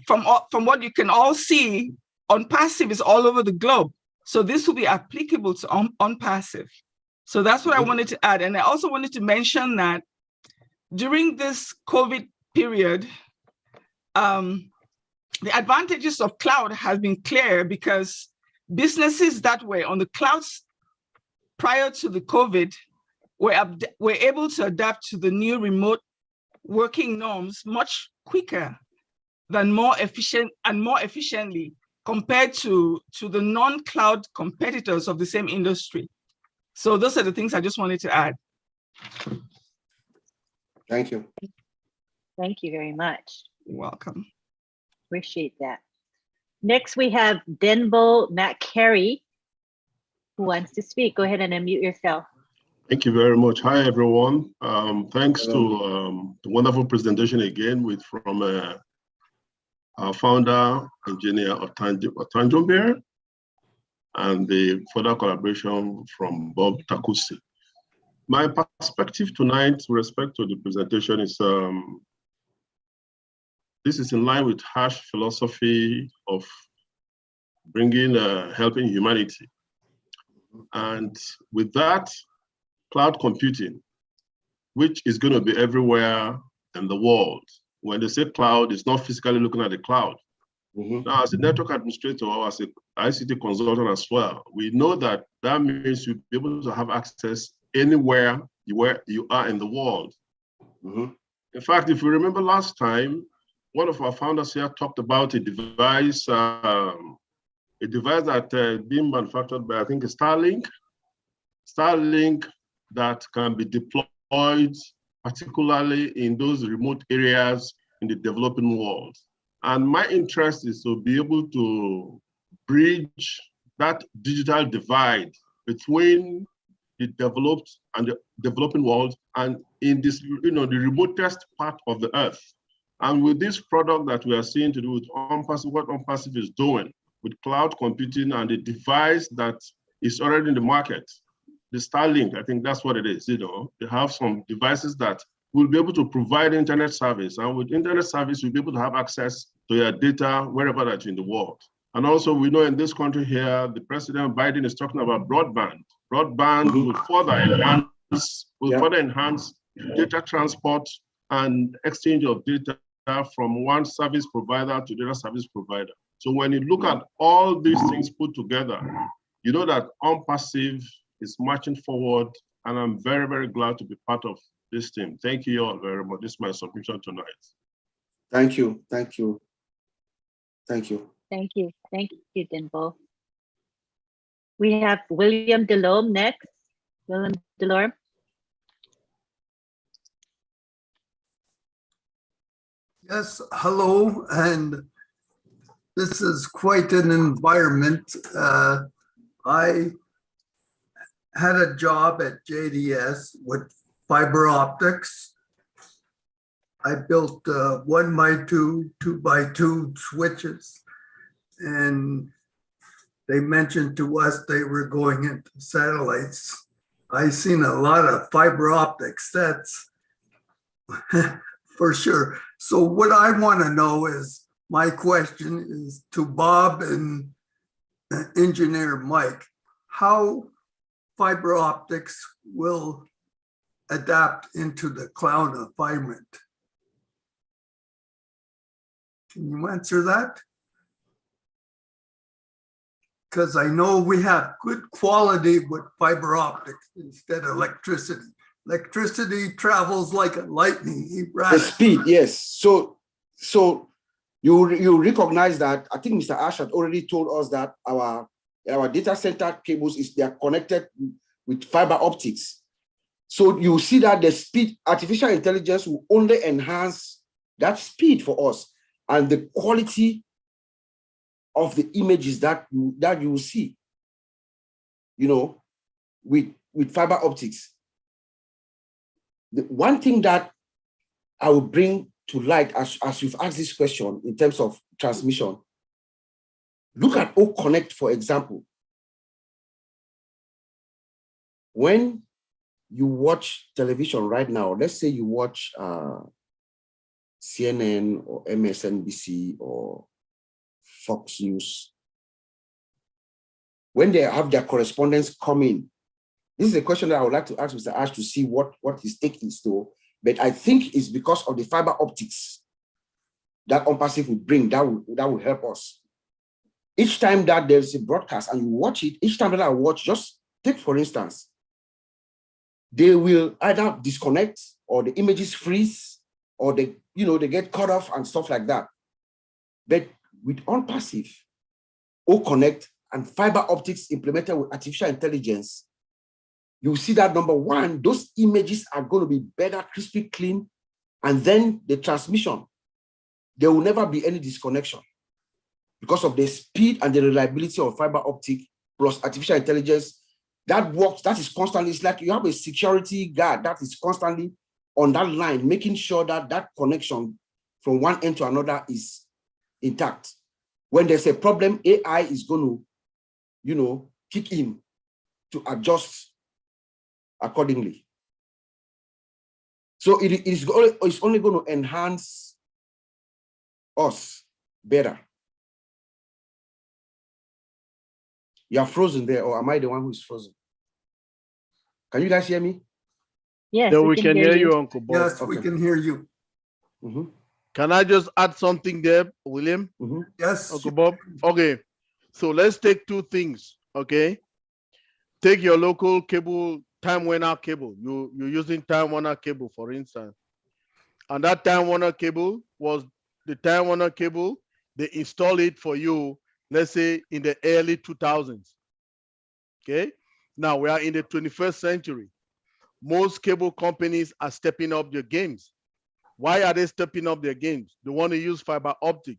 from what you can all see, Onpassive is all over the globe. So this will be applicable to Onpassive. So that's what I wanted to add. And I also wanted to mention that during this COVID period, the advantages of cloud has been clear because businesses that were on the clouds prior to the COVID were able to adapt to the new remote working norms much quicker than more efficiently compared to the non-cloud competitors of the same industry. So those are the things I just wanted to add. Thank you. Thank you very much. You're welcome. Appreciate that. Next, we have Denbo McCary, who wants to speak. Go ahead and unmute yourself. Thank you very much. Hi, everyone. Thanks to the wonderful presentation again from our founder, engineer Otanjombe, and the further collaboration from Bob Takusi. My perspective tonight with respect to the presentation is this is in line with Harsh philosophy of bringing helping humanity. And with that, cloud computing, which is going to be everywhere in the world. When they say cloud, it's not physically looking at the cloud. Mm-hmm. Now, as a network administrator or as an ICT consultant as well, we know that that means you'll be able to have access anywhere you are in the world. Mm-hmm. In fact, if you remember last time, one of our founders here talked about a device that being manufactured by, I think, Starlink that can be deployed particularly in those remote areas in the developing world. And my interest is to be able to bridge that digital divide between the developed and the developing world and in this, the remotest part of the earth. And with this product that we are seeing to do with Onpassive, what Onpassive is doing with cloud computing and the device that is already in the market, the Starlink, I think that's what it is. They have some devices that will be able to provide internet service. And with internet service, you'll be able to have access to your data wherever that you're in the world. And also, we know in this country here, the President Biden is talking about broadband. Broadband will further enhance data transport and exchange of data from one service provider to the other service provider. So when you look at all these things put together, you know that Onpassive is marching forward, and I'm very, very glad to be part of this team. Thank you all very much. This is my submission tonight. Thank you. Thank you. Thank you. Thank you. Thank you, Denbo. We have William Delorme next. William Delorme. Yes, hello, and this is quite an environment. I had a job at JDS with fiber optics. I built 1x2, 2x2 switches, and they mentioned to us they were going into satellites. I've seen a lot of fiber optics, that's for sure. So what I want to know is, my question is to Bob and engineer Mike, how fiber optics will adapt into the cloud environment? Can you answer that? Because I know we have good quality with fiber optics instead of electricity. Electricity travels like a lightning. The speed, yes. So you recognize that. I think Mr. Ash had already told us that our data center cables they are connected with fiber optics. So you see that the speed, artificial intelligence will only enhance that speed for us and the quality of the images that you will see, with fiber optics. The one thing that I will bring to light as you've asked this question in terms of transmission, look at O-Connect, for example. When you watch television right now, let's say you watch CNN or MSNBC or Fox News, when they have their correspondents come in, this is a question that I would like to ask Mr. Ash to see what his take is to, but I think it's because of the fiber optics that Onpassive will bring that will help us. Each time that there's a broadcast and you watch it, each time that I watch, just take for instance, they will either disconnect or the images freeze or they get cut off and stuff like that. But with Onpassive, O-Connect, and fiber optics implemented with artificial intelligence, you see that number one, those images are going to be better, crispy, clean, and then the transmission, there will never be any disconnection because of the speed and the reliability of fiber optic plus artificial intelligence. That works, that is constantly, it's like you have a security guard that is constantly on that line, making sure that that connection from one end to another is intact. When there's a problem, AI is going to, kick in to adjust accordingly. So it's only going to enhance us better. You are frozen there, or am I the one who is frozen? Can you guys hear me? Yes, Yeah, we can hear you, Uncle Bob. Yes, we can hear you. Mm-hmm. Can I just add something there, William? Mm-hmm. Yes. Uncle Bob? Okay, so let's take two things, okay? Take your local cable, Time Warner cable. You're using Time Warner cable, for instance. And that Time Warner cable was the Time Warner cable, they install it for you, let's say in the early 2000s, okay? Now we are in the 21st century. Most cable companies are stepping up their games. Why are they stepping up their games? They want to use fiber optic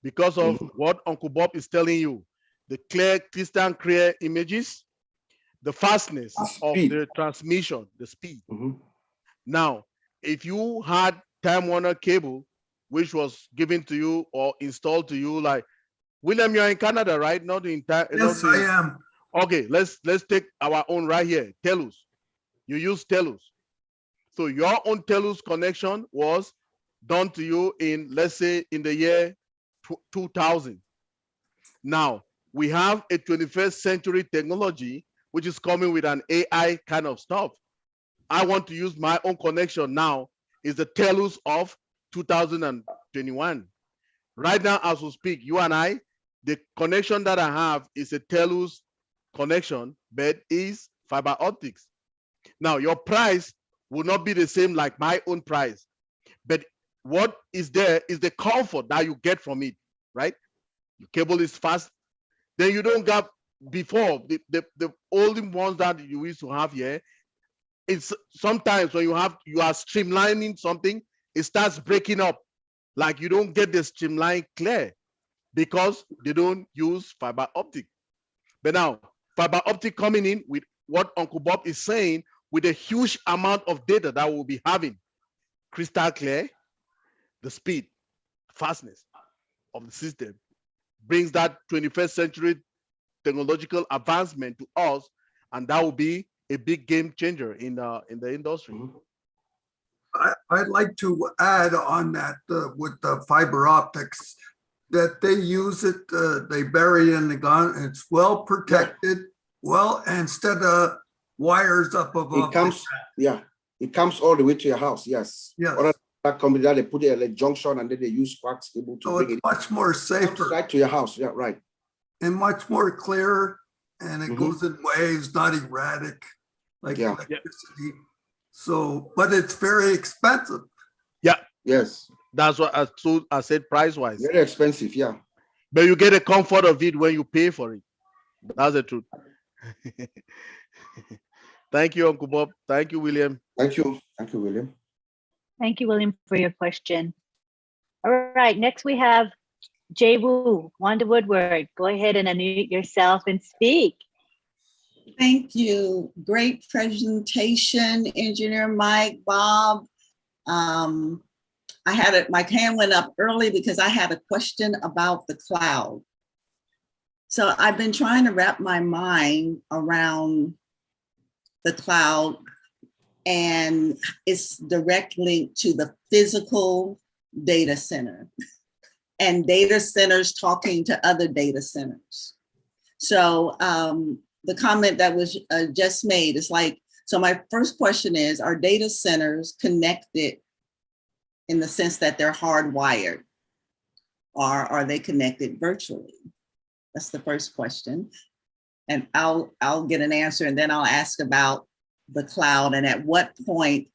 because of what Uncle Bob is telling you, the clear, crystal clear images, the fastness of the transmission, the speed. Mm-hmm. Now, if you had Time Warner cable, which was given to you or installed to you, like William, you're in Canada, right? Not in time. Yes, I am. Okay, let's take our own right here, TELUS. You use TELUS. So your own TELUS connection was done to you in, let's say, in the year 2000. Now, we have a 21st century technology, which is coming with an AI kind of stuff. I want to use my own connection now, is the TELUS of 2021. Right now, as we speak, you and I, the connection that I have is a TELUS connection, but is fiber optics. Now, your price will not be the same like my own price, but what is there is the comfort that you get from it, right? Your cable is fast. Then you don't get before the only ones that you used to have here. It's sometimes when you are streamlining something, it starts breaking up. Like you don't get the streamline clear because they don't use fiber optic. But now fiber optic coming in with what Uncle Bob is saying, with a huge amount of data that we'll be having, crystal clear, the speed, fastness of the system brings that 21st century technological advancement to us, and that will be a big game changer in the industry. I'd like to add on that with the fiber optics, that they use it, they bury in the gun, it's well protected, well, instead of wires up above. It comes, yeah, it comes all the way to your house, yes. Yes. Or that company that they put it at a junction and then they use coax cable to So bring it's it much more safer right to your house, yeah, right. and much more clear, and it goes in waves, not erratic, like electricity. So, but it's very expensive. Yeah. Yes. That's what I said price-wise. Very expensive, yeah. But you get the comfort of it when you pay for it. That's the truth. Thank you, Uncle Bob. Thank you, William. Thank you. Thank you, William. Thank you, William, for your question. All right, next we have Jay Wu, Wanda Woodward. Go ahead and unmute yourself and speak. Thank you. Great presentation, Engineer Mike, Bob. I had it, my hand went up early because I had a question about the cloud. So I've been trying to wrap my mind around the cloud, and it's direct link to the physical data center and data centers talking to other data centers. So the comment that was just made is like, so my first question is, are data centers connected in the sense that they're hardwired, or are they connected virtually? That's the first question. And I'll get an answer, and then I'll ask about the cloud, and at what point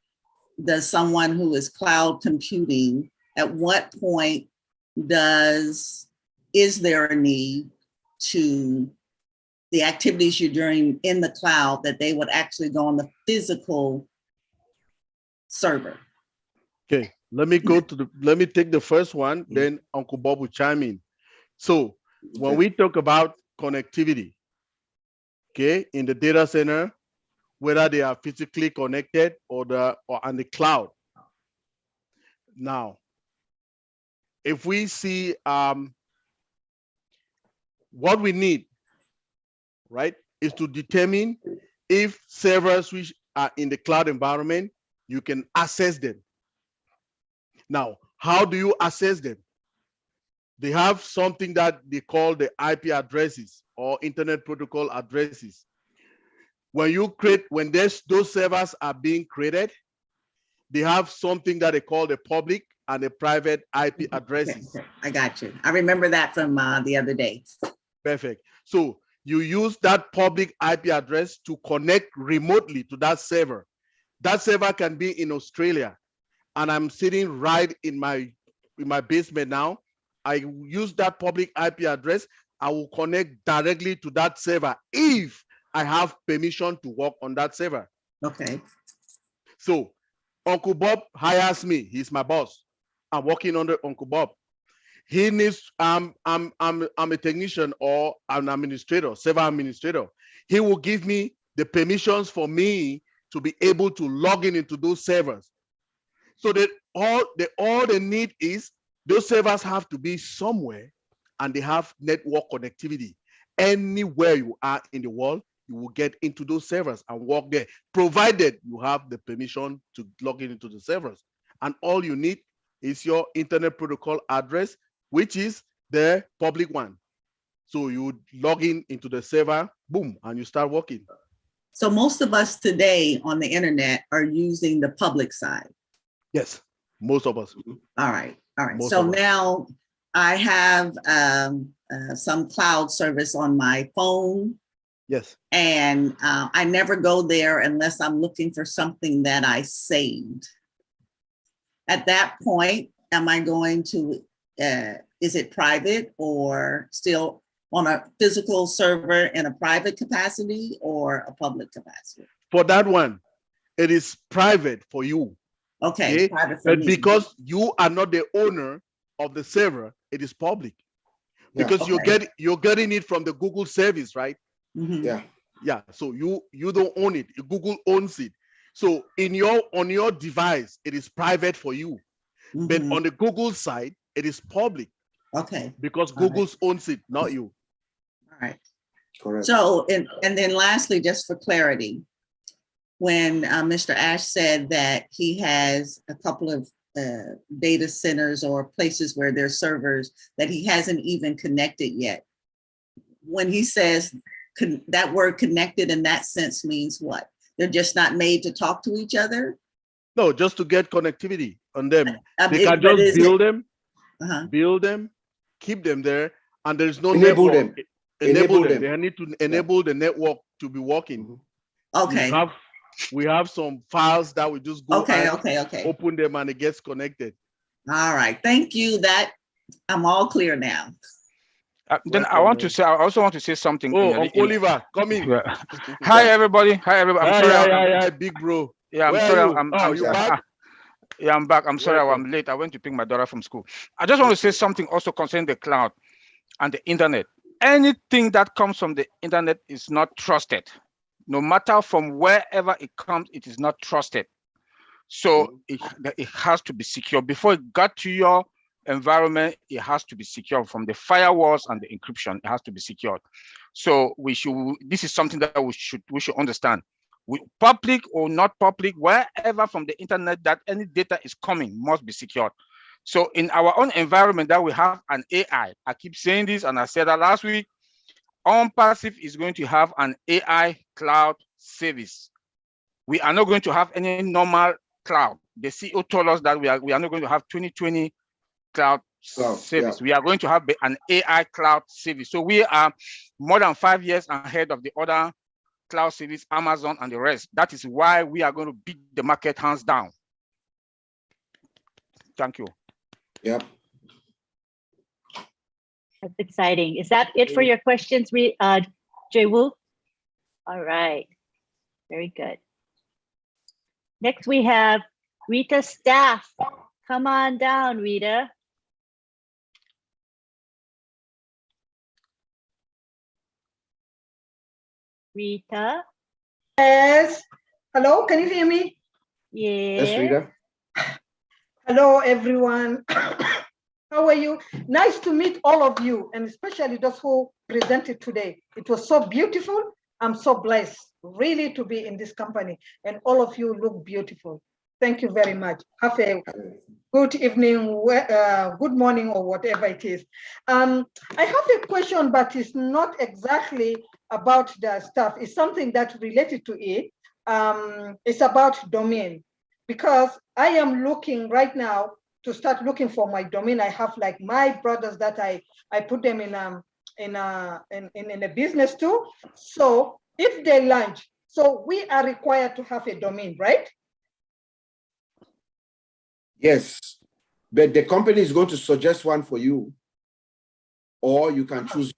does someone who is cloud computing, at what point is there a need to the activities you're doing in the cloud that they would actually go on the physical server? Okay, let me take the first one, then Uncle Bob will chime in. So when we talk about connectivity, okay, in the data center, whether they are physically connected or on the cloud. Now, if we see what we need, right, is to determine if servers which are in the cloud environment, you can access them. Now, how do you access them? They have something that they call the IP addresses or Internet Protocol addresses. When those servers are being created, they have something that they call the public and the private IP addresses. Okay. I got you. I remember that from the other day. Perfect. So you use that public IP address to connect remotely to that server. That server can be in Australia, and I'm sitting right in my basement now. I use that public IP address. I will connect directly to that server if I have permission to work on that server. Okay. So Uncle Bob hires me. He's my boss. I'm working under Uncle Bob. He needs, I'm a technician or an administrator, server administrator. He will give me the permissions for me to be able to log into those servers. So that all they need is those servers have to be somewhere and they have network connectivity. Anywhere you are in the world, you will get into those servers and work there, provided you have the permission to log into the servers. And all you need is your Internet Protocol address, which is the public one. So you log into the server, boom, and you start working. So most of us today on the internet are using the public side. Yes, most of us. All right, all right. Most so of us. now I have some cloud service on my phone. Yes. And I never go there unless I'm looking for something that I saved. At that point, am I going to, is it private or still on a physical server in a private capacity or a public capacity? For that one, it is private for you. Okay, private for but me. Because you are not the owner of the server, it is public. Because you're getting it from the Google service, right? Mm-hmm. Yeah. So you don't own it. Google owns it. So on your device, it is private for you. Mm-hmm. But on the Google side, it is public. Okay. Because Google owns it, not you. All right. Correct. So and then lastly, just for clarity, when Mr. Ash said that he has a couple of data centers or places where there's servers that he hasn't even connected yet. When he says that word connected in that sense means what? They're just not made to talk to each other? No, just to get connectivity on them. They can just build them, keep them there, and there's no enable network. them. Enable them. They need to enable the network to be working. Okay. We have some files that we just go open them and it gets connected. All right. Thank you. That I'm all clear now. Then I also want to say something. Oh, Uncle Oliver, come in. Hi, everybody. Hi, everybody. I'm sorry. Hi, big bro. Yeah, I'm Where sorry. are you? You back? Yeah, I'm back. I'm sorry I'm late. I went to pick my daughter from school. I just want to say something also concerning the cloud and the internet. Anything that comes from the internet is not trusted. No matter from wherever it comes, it is not trusted. So it has to be secure. Before it got to your environment, it has to be secure from the firewalls and the encryption. It has to be secured. So this is something that we should understand. Public or not public, wherever from the internet that any data is coming must be secured. So in our own environment that we have an AI, I keep saying this and I said that last week, Onpassive is going to have an AI cloud service. We are not going to have any normal cloud. The CEO told us that we are not going to have 2020 cloud service. Yeah. We are going to have an AI cloud service. So we are more than 5 years ahead of the other cloud service, Amazon and the rest. That is why we are going to beat the market hands down. Thank you. Yep. That's exciting. Is that it for your questions, Jay Woo? All right. Very good. Next, we have Rita Staff. Come on down, Rita. Rita? Yes. Hello, can you hear me? Yes. Rita. Hello, everyone. How are you? Nice to meet all of you, and especially those who presented today. It was so beautiful. I'm so blessed, really, to be in this company, and all of you look beautiful. Thank you very much. Have a good evening, good morning, or whatever it is. I have a question, but it's not exactly about the stuff. It's something that's related to it. It's about domain, because I am looking right now to start looking for my domain. I have like my brothers that I put them in a business too. So if they launch, so we are required to have a domain, right? Yes, but the company is going to suggest one for you, or you can choose.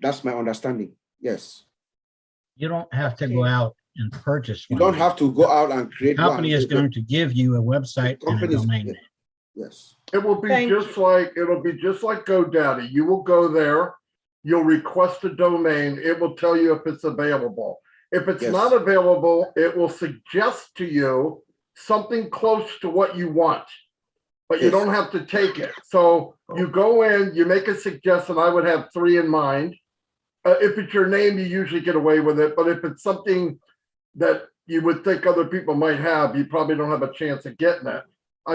That's my understanding. Yes. You don't have to go out and purchase one. You don't have to go out and create one. The company is going to give you a website and a domain name. Yes. It will be just like GoDaddy. You will go there, you'll request a domain, it will tell you if it's available. If it's not available, it will suggest to you something close to what you want, but you don't have to take it. So you go in, you make a suggestion. I would have 3 in mind. If it's your name, you usually get away with it. But if it's something that you would think other people might have, you probably don't have a chance of getting it.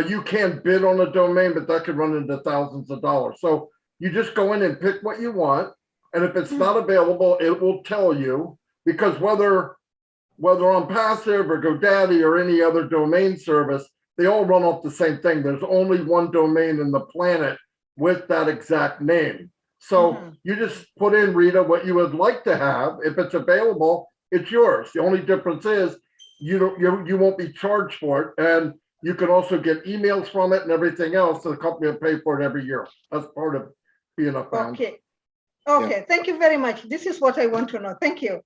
You can bid on a domain, but that could run into thousands of dollars. So you just go in and pick what you want. And if it's not available, it will tell you, because whether Onpassive or GoDaddy or any other domain service, they all run off the same thing. There's only one domain in the planet with that exact name. So you just put in, Rita, what you would like to have. If it's available, it's yours. The only difference is you won't be charged for it. And you can also get emails from it and everything else. So the company will pay for it every year. That's part of being a founder. Okay. Thank you very much. This is what I want to know. Thank you.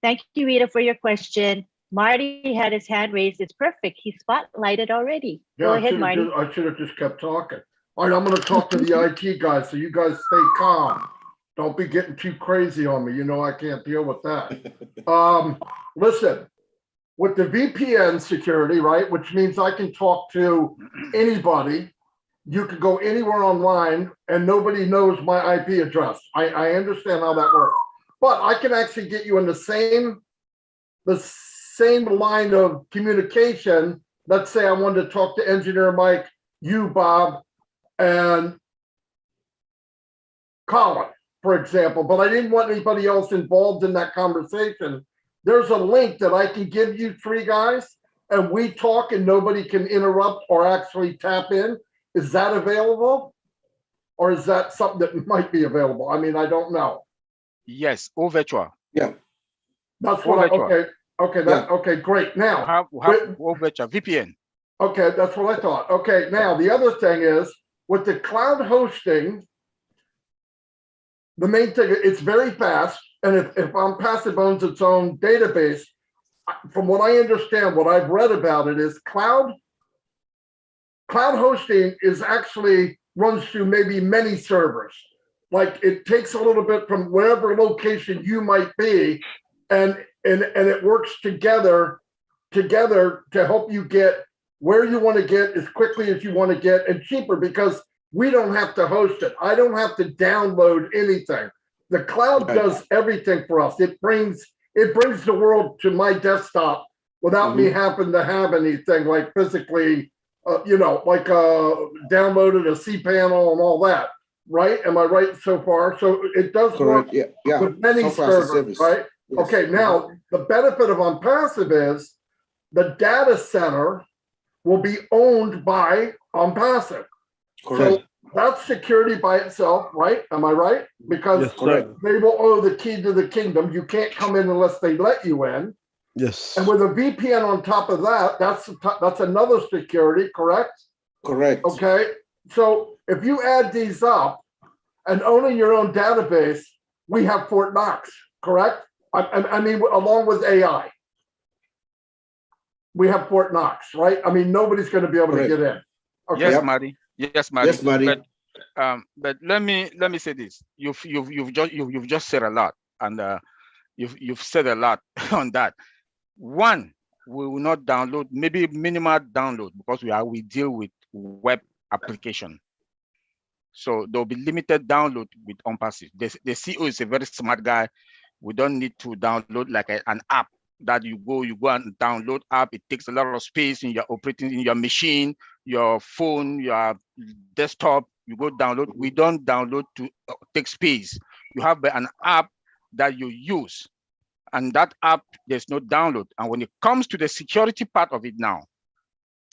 Thank you, Rita, for your question. Marty had his hand raised. It's perfect. He's spotlighted already. Go ahead, Marty. I should have just kept talking. All right, I'm going to talk to the IT guys, so you guys stay calm. Don't be getting too crazy on me. You know I can't deal with that. Listen, with the VPN security, right, which means I can talk to anybody. You can go anywhere online and nobody knows my IP address. I understand how that works. but I can actually get you in the same line of communication. Let's say I wanted to talk to Engineer Mike, you, Bob, and Colin, for example, but I didn't want anybody else involved in that conversation. There's a link that I can give you three guys, and we talk and nobody can interrupt or actually tap in. Is that available? Or is that something that might be available? I mean, I don't know. Yes, all virtual. Yeah. That's what okay, great. Now we have all virtual VPN. Okay, that's what I thought. Okay, now the other thing is with the cloud hosting, the main thing, it's very fast. And if Onpassive owns its own database, from what I understand, what I've read about it is cloud hosting is actually runs through maybe many servers. Like it takes a little bit from wherever location you might be, and it works together to help you get where you want to get as quickly as you want to get and cheaper, because we don't have to host it. I don't have to download anything. The cloud does everything for us. It brings the world to my desktop without me having to have anything like physically, like downloaded a cPanel and all that. Right? Am I right so far? So it does work with many servers, right? Yes. Okay, now the benefit of Onpassive is the data center will be owned by Onpassive. Correct. So that's security by itself, right? Am I right? Because they will owe the key to the kingdom. You can't come in unless they let you in. Yes. And with a VPN on top of that, that's another security, correct? Correct. Okay. So if you add these up and owning your own database, we have Fort Knox, correct? I mean, along with AI, we have Fort Knox, right? I mean, nobody's going to be able to get in. Okay. Yes, Marty. Yes, Marty. Yes, Marty. But let me say this. You've just said a lot, and you've said a lot on that. One, we will not download, maybe minimal download, because we deal with web application. So there'll be limited download with Onpassive. The CEO is a very smart guy. We don't need to download like an app that you go and download app. It takes a lot of space in your machine, your phone, your desktop. You go download. We don't download to take space. You have an app that you use, and that app, there's no download. And when it comes to the security part of it now,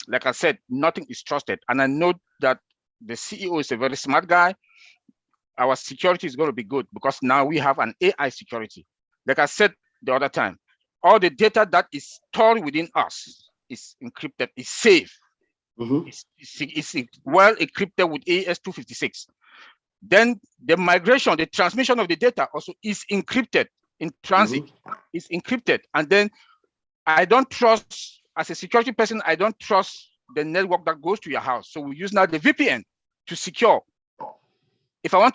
like I said, nothing is trusted. And I know that the CEO is a very smart guy. Our security is going to be good because now we have an AI security. Like I said the other time, all the data that is stored within us is encrypted, is safe. It's well encrypted with AES-256. Then the migration, the transmission of the data also is encrypted in transit. It's encrypted. And then I don't trust, as a security person, I don't trust the network that goes to your house. So we use now the VPN to secure. If I want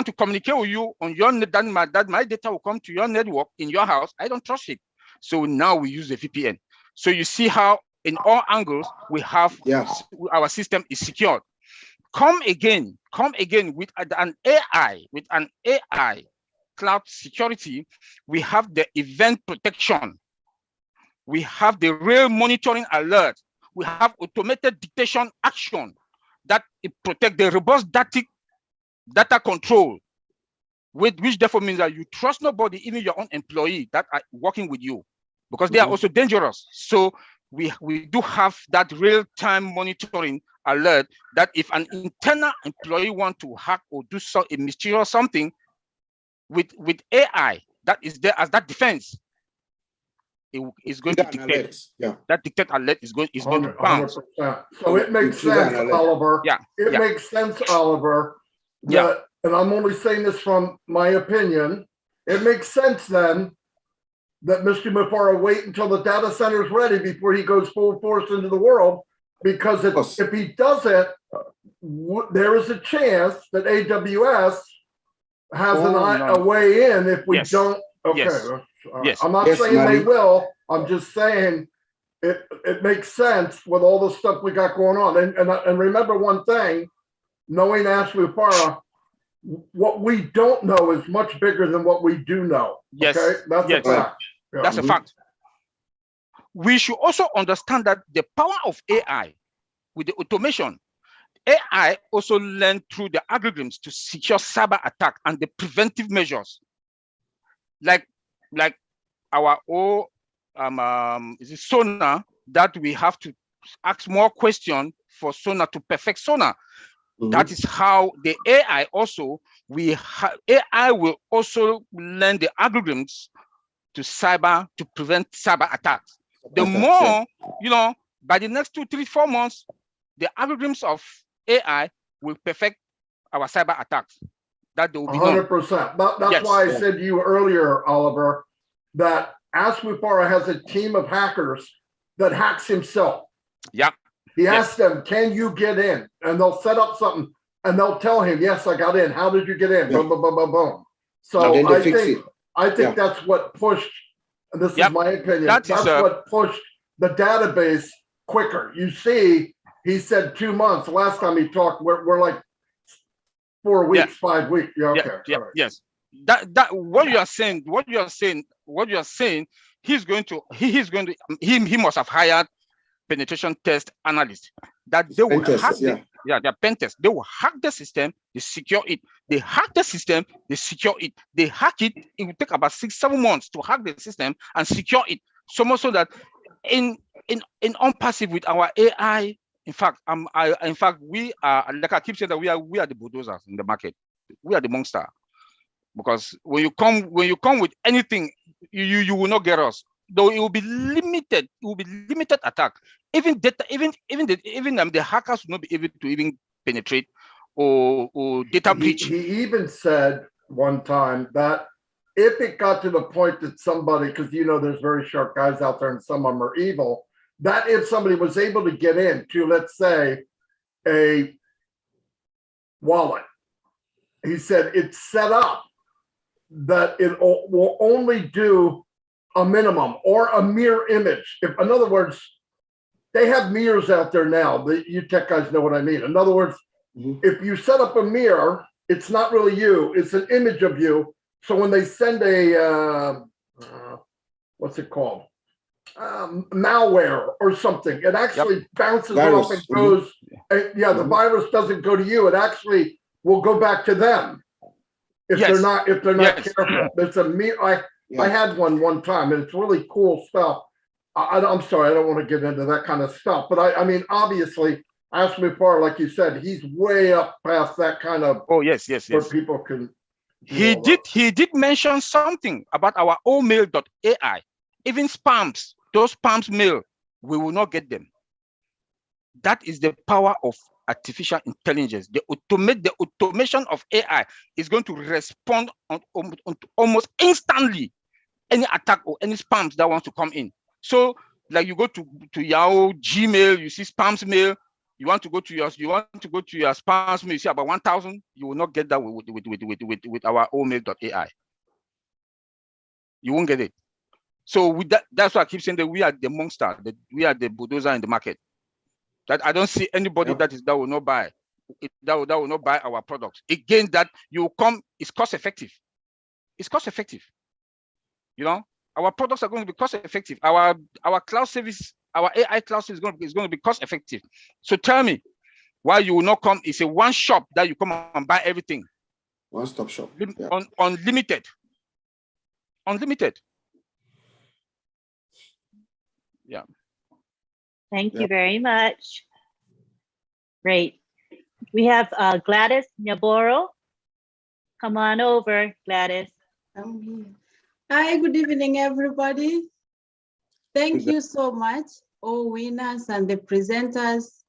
to communicate with you on your net, that my data will come to your network in your house, I don't trust it. So now we use the VPN. So you see how in all angles we have our system is secured. Come again with an AI cloud security. We have the event protection. We have the real monitoring alert. We have automated detection action that it protect the robust data control, which therefore means that you trust nobody, even your own employee that are working with you, because they are also dangerous. So we do have that real-time monitoring alert that if an internal employee want to hack or do a mysterious something with AI that is there as that defense, it is going to detect. That detect alert is going to bounce. So it makes sense, Oliver. It makes sense, Oliver. That, and I'm only saying this from my opinion. It makes sense then that Mr. Mufareh wait until the data center is ready before he goes full force into the world, because if he doesn't, there is a chance that AWS has a way in if we don't. Okay. I'm not saying they will. I'm just saying it makes sense with all the stuff we got going on. And remember one thing, knowing Ash Mufareh, what we don't know is much bigger than what we do know. Yes. Okay, that's Yes. a fact. Yeah. That's a fact. We should also understand that the power of AI with the automation, AI also learned through the algorithms to secure cyber attack and the preventive measures, like our own is it sonar, that we have to ask more questions for sonar to perfect sonar. That is how the AI also AI will also learn the algorithms to prevent cyber attacks. The more, you know, by the next 2, 3, 4 months, the algorithms of AI will perfect our cyber attacks. That there will be 100%. That's why I said to you earlier, Oliver, that Mufareh has a team of hackers that hacks himself. Yeah. He asks them, "Can you get in?" And they'll set up something, and they'll tell him, "Yes, I got in. How did you get in?" Boom, boom, boom, boom, boom. So I think that's what pushed. And this is my opinion. That's what pushed the database quicker. You see, he said 2 months. Last time he talked, we're like 4 weeks, 5 weeks. Yeah, okay. Right. Yes. That what you are saying, he must have hired penetration test analysts that they will hack they're pen test. They will hack the system, they secure it. They hack the system, they secure it. They hack it, it will take about 6, 7 months to hack the system and secure it. So much so that in Onpassive with our AI, in fact, we are, like I keep saying, that we are the bulldozers in the market. We are the monster. Because when you come with anything, you will not get us. Though it will be limited, attack. Even data, even the hackers will not be able to even penetrate or data breach. He even said one time that if it got to the point that somebody, because you know there's very sharp guys out there and some of them are evil, that if somebody was able to get into, let's say, a wallet, he said it's set up that it will only do a minimum or a mirror image. If, in other words, they have mirrors out there now. You tech guys know what I mean. In other words, if you set up a mirror, it's not really you. It's an image of you. So when they send a, what's it called? Malware or something, it actually bounces off and goes, the virus doesn't go to you. It actually will go back to them. If they're not careful. There's a mirror. I had one time, and it's really cool stuff. I'm sorry, I don't want to get into that kind of stuff, but I mean, obviously, Mufareh, like you said, he's way up past that kind of. Oh yes. Where people can. He did mention something about our omail.ai. Even spams, those spams mail, we will not get them. That is the power of artificial intelligence. The automation of AI is going to respond on almost instantly any attack or any spams that wants to come in. So, like you go to Yahoo, Gmail, you see spams mail. You want to go to your spams mail. You see about 1,000. You will not get that with our omail.ai. You won't get it. So with that's why I keep saying that we are the monster. That we are the bulldozer in the market. That I don't see anybody that will not buy our products. Again, that you come is cost effective. It's cost effective. You know, our products are going to be cost effective. Our cloud service, our AI cloud service is going to be cost effective. So tell me why you will not come. It's a one shop that you come and buy everything. One stop shop. Unlimited. Yeah. Thank you very much. Great. We have Gladys Nyaboro. Come on over, Gladys. Hi, good evening, everybody. Thank you so much, all winners and the presenters.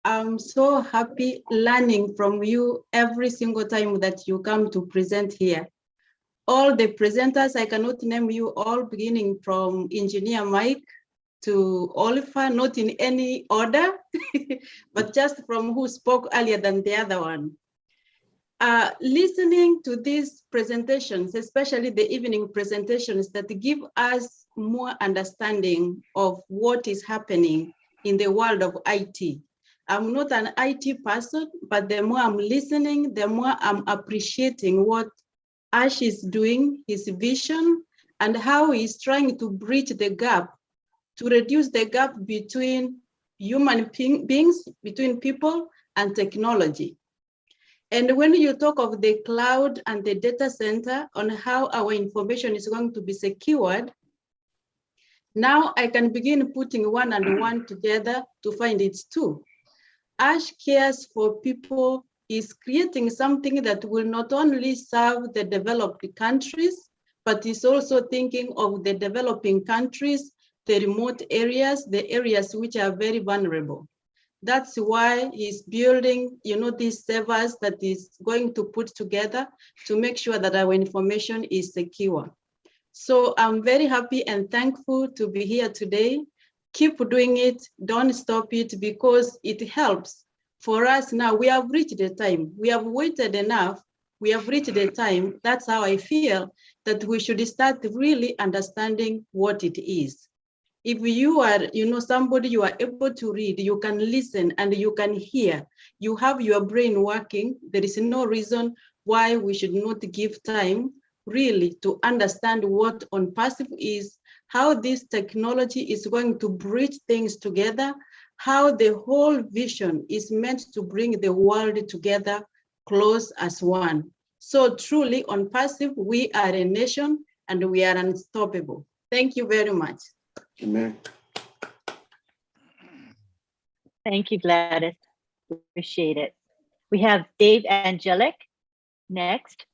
I'm so happy learning from you every single time that you come to present here. All the presenters, I cannot name you all, beginning from Engineer Mike to Oliver, not in any order, but just from who spoke earlier than the other one. Listening to these presentations, especially the evening presentations that give us more understanding of what is happening in the world of IT. I'm not an IT person, but the more I'm listening, the more I'm appreciating what Ash is doing, his vision, and how he's trying to bridge the gap, to reduce the gap between human beings, between people and technology. And when you talk of the cloud and the data center on how our information is going to be secured, now I can begin putting one and one together to find it's two. Ash cares for people is creating something that will not only serve the developed countries, but is also thinking of the developing countries, the remote areas, the areas which are very vulnerable. That's why he's building, these servers that is going to put together to make sure that our information is secure. So I'm very happy and thankful to be here today. Keep doing it, don't stop it, because it helps. For us now, we have reached the time. We have waited enough. We have reached the time. That's how I feel, that we should start really understanding what it is. If you are, somebody you are able to read, you can listen and you can hear, you have your brain working, there is no reason why we should not give time really to understand what Onpassive is, how this technology is going to bridge things together, how the whole vision is meant to bring the world together close as one. So truly Onpassive, we are a nation and we are unstoppable. Thank you very much. Amen. Thank you, Gladys. Appreciate it. We have Dave Angelic next.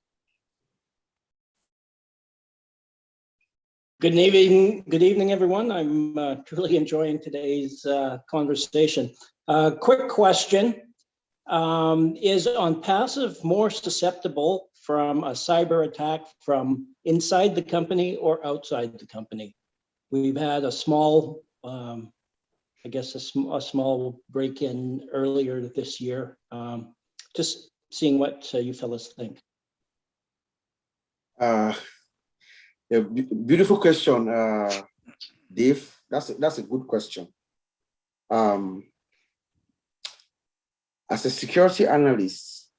Good evening, everyone. I'm truly enjoying today's conversation. Quick question. Is Onpassive more susceptible from a cyber attack from inside the company or outside the company? We've had a small, I guess a small break-in earlier this year. Just seeing what you fellas think. Yeah, beautiful question, Dave. That's a good question. As a security analyst,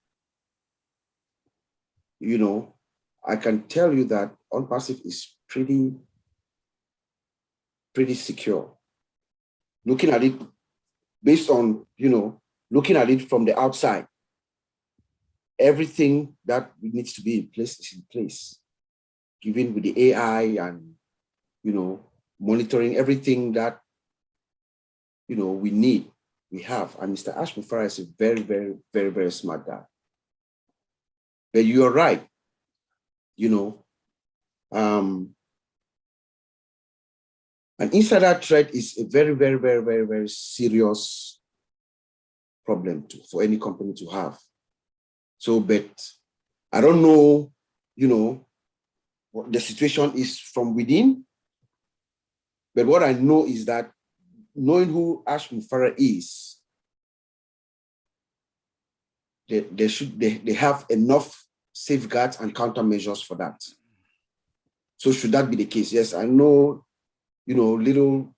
I can tell you that Onpassive is pretty secure. Looking at it based on, looking at it from the outside, everything that needs to be in place is in place. Given with the AI and, monitoring everything that, we need, we have. And Mr. Ash Mufareh is a very, very, very, very smart guy. But you are right, an insider threat is a very, very, very, very, very serious problem for any company to have. So, but I don't know, what the situation is from within. But what I know is that knowing who Ash Mufareh is, they have enough safeguards and countermeasures for that. So should that be the case? Yes, I know, little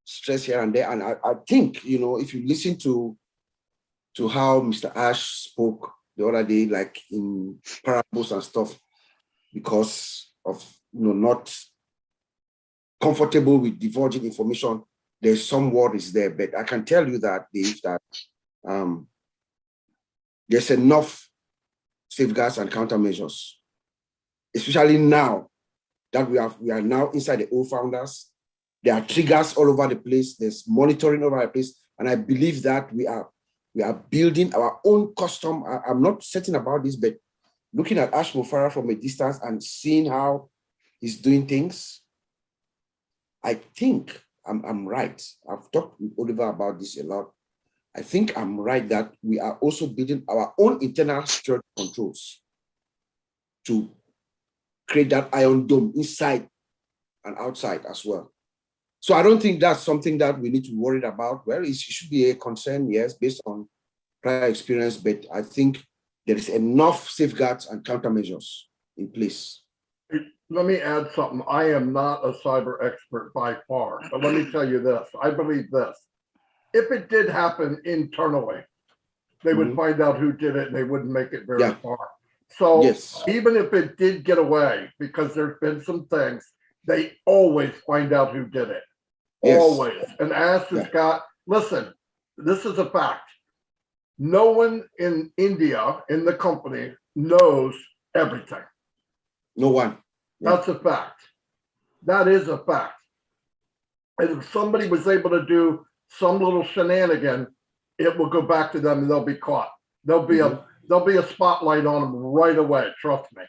stress here and there. And I think, if you listen to how Mr. Ash spoke the other day, like in parables and stuff, because of, not comfortable with divulging information, there's some worries there. But I can tell you that, Dave, that there's enough safeguards and countermeasures, especially now that we are now inside the Ofounders. There are triggers all over the place. There's monitoring all over the place. And I believe that we are building our own custom. I'm not certain about this, but looking at Ash Mufareh from a distance and seeing how he's doing things, I think I'm right. I've talked with Oliver about this a lot. I think I'm right that we are also building our own internal security controls to create that iron dome inside and outside as well. So I don't think that's something that we need to worry about. Well, it should be a concern, yes, based on prior experience, but I think there is enough safeguards and countermeasures in place. Let me add something. I am not a cyber expert by far, but let me tell you this. I believe this. if it did happen internally, they would find out who did it and they wouldn't make it very far. So even if it did get away, because there's been some things, they always find out who did it. Always. And as has got, listen, this is a fact. No one in India, in the company, knows everything. No one. That's a fact. That is a fact. And if somebody was able to do some little shenanigan, it will go back to them and they'll be caught. There'll be a spotlight on them right away. Trust me.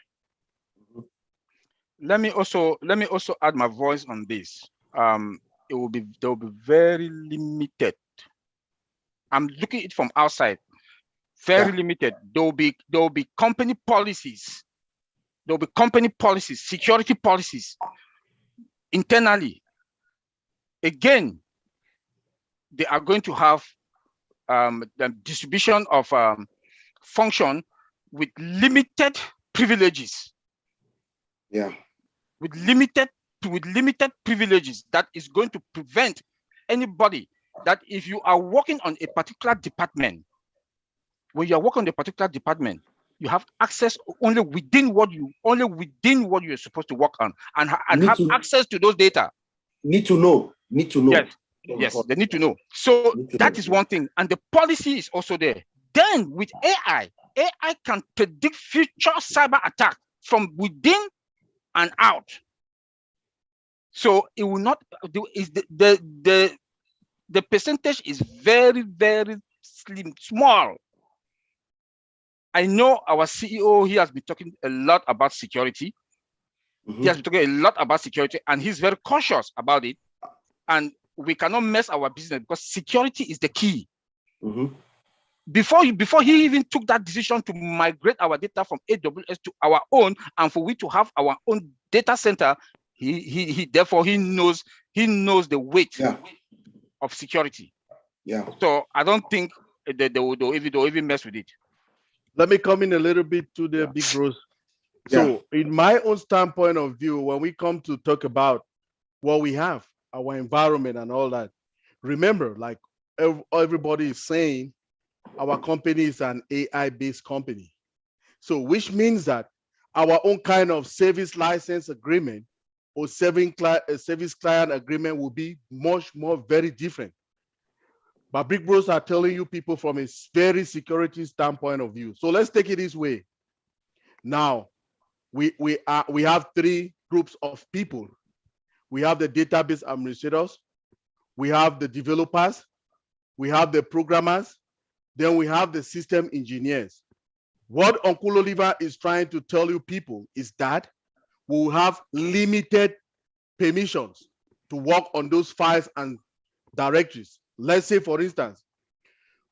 Let me also add my voice on this. There will be very limited. I'm looking at it from outside. Very limited. There will be company policies. There will be company policies, security policies internally. Again, they are going to have the distribution of function with limited privileges. Yeah. With limited privileges that is going to prevent anybody that if you are working on a particular department, when you are working on a particular department, you have access only within what you're supposed to work on and have access to those data. Need to know. Yes, they need to know. So that is one thing. And the policy is also there. Then with AI can predict future cyber attack from within and out. So it will not, the percentage is very, very slim, small. I know our CEO, he has been talking a lot about security. He has been talking a lot about security and he's very cautious about it. And we cannot mess our business because security is the key. Before he even took that decision to migrate our data from AWS to our own and for we to have our own data center, he therefore he knows the weight of security. Yeah. So I don't think they'll even mess with it. Let me come in a little bit to the big bros. So in my own standpoint of view, when we come to talk about what we have, our environment and all that, remember, like everybody is saying, our company is an AI-based company. So which means that our own kind of service license agreement or service client agreement will be much more very different. But big bros are telling you people from a very security standpoint of view. So let's take it this way. Now, we have three groups of people. We have the database administrators, we have the developers, we have the programmers, then we have the system engineers. What Uncle Oliver is trying to tell you people is that we will have limited permissions to work on those files and directories. Let's say, for instance,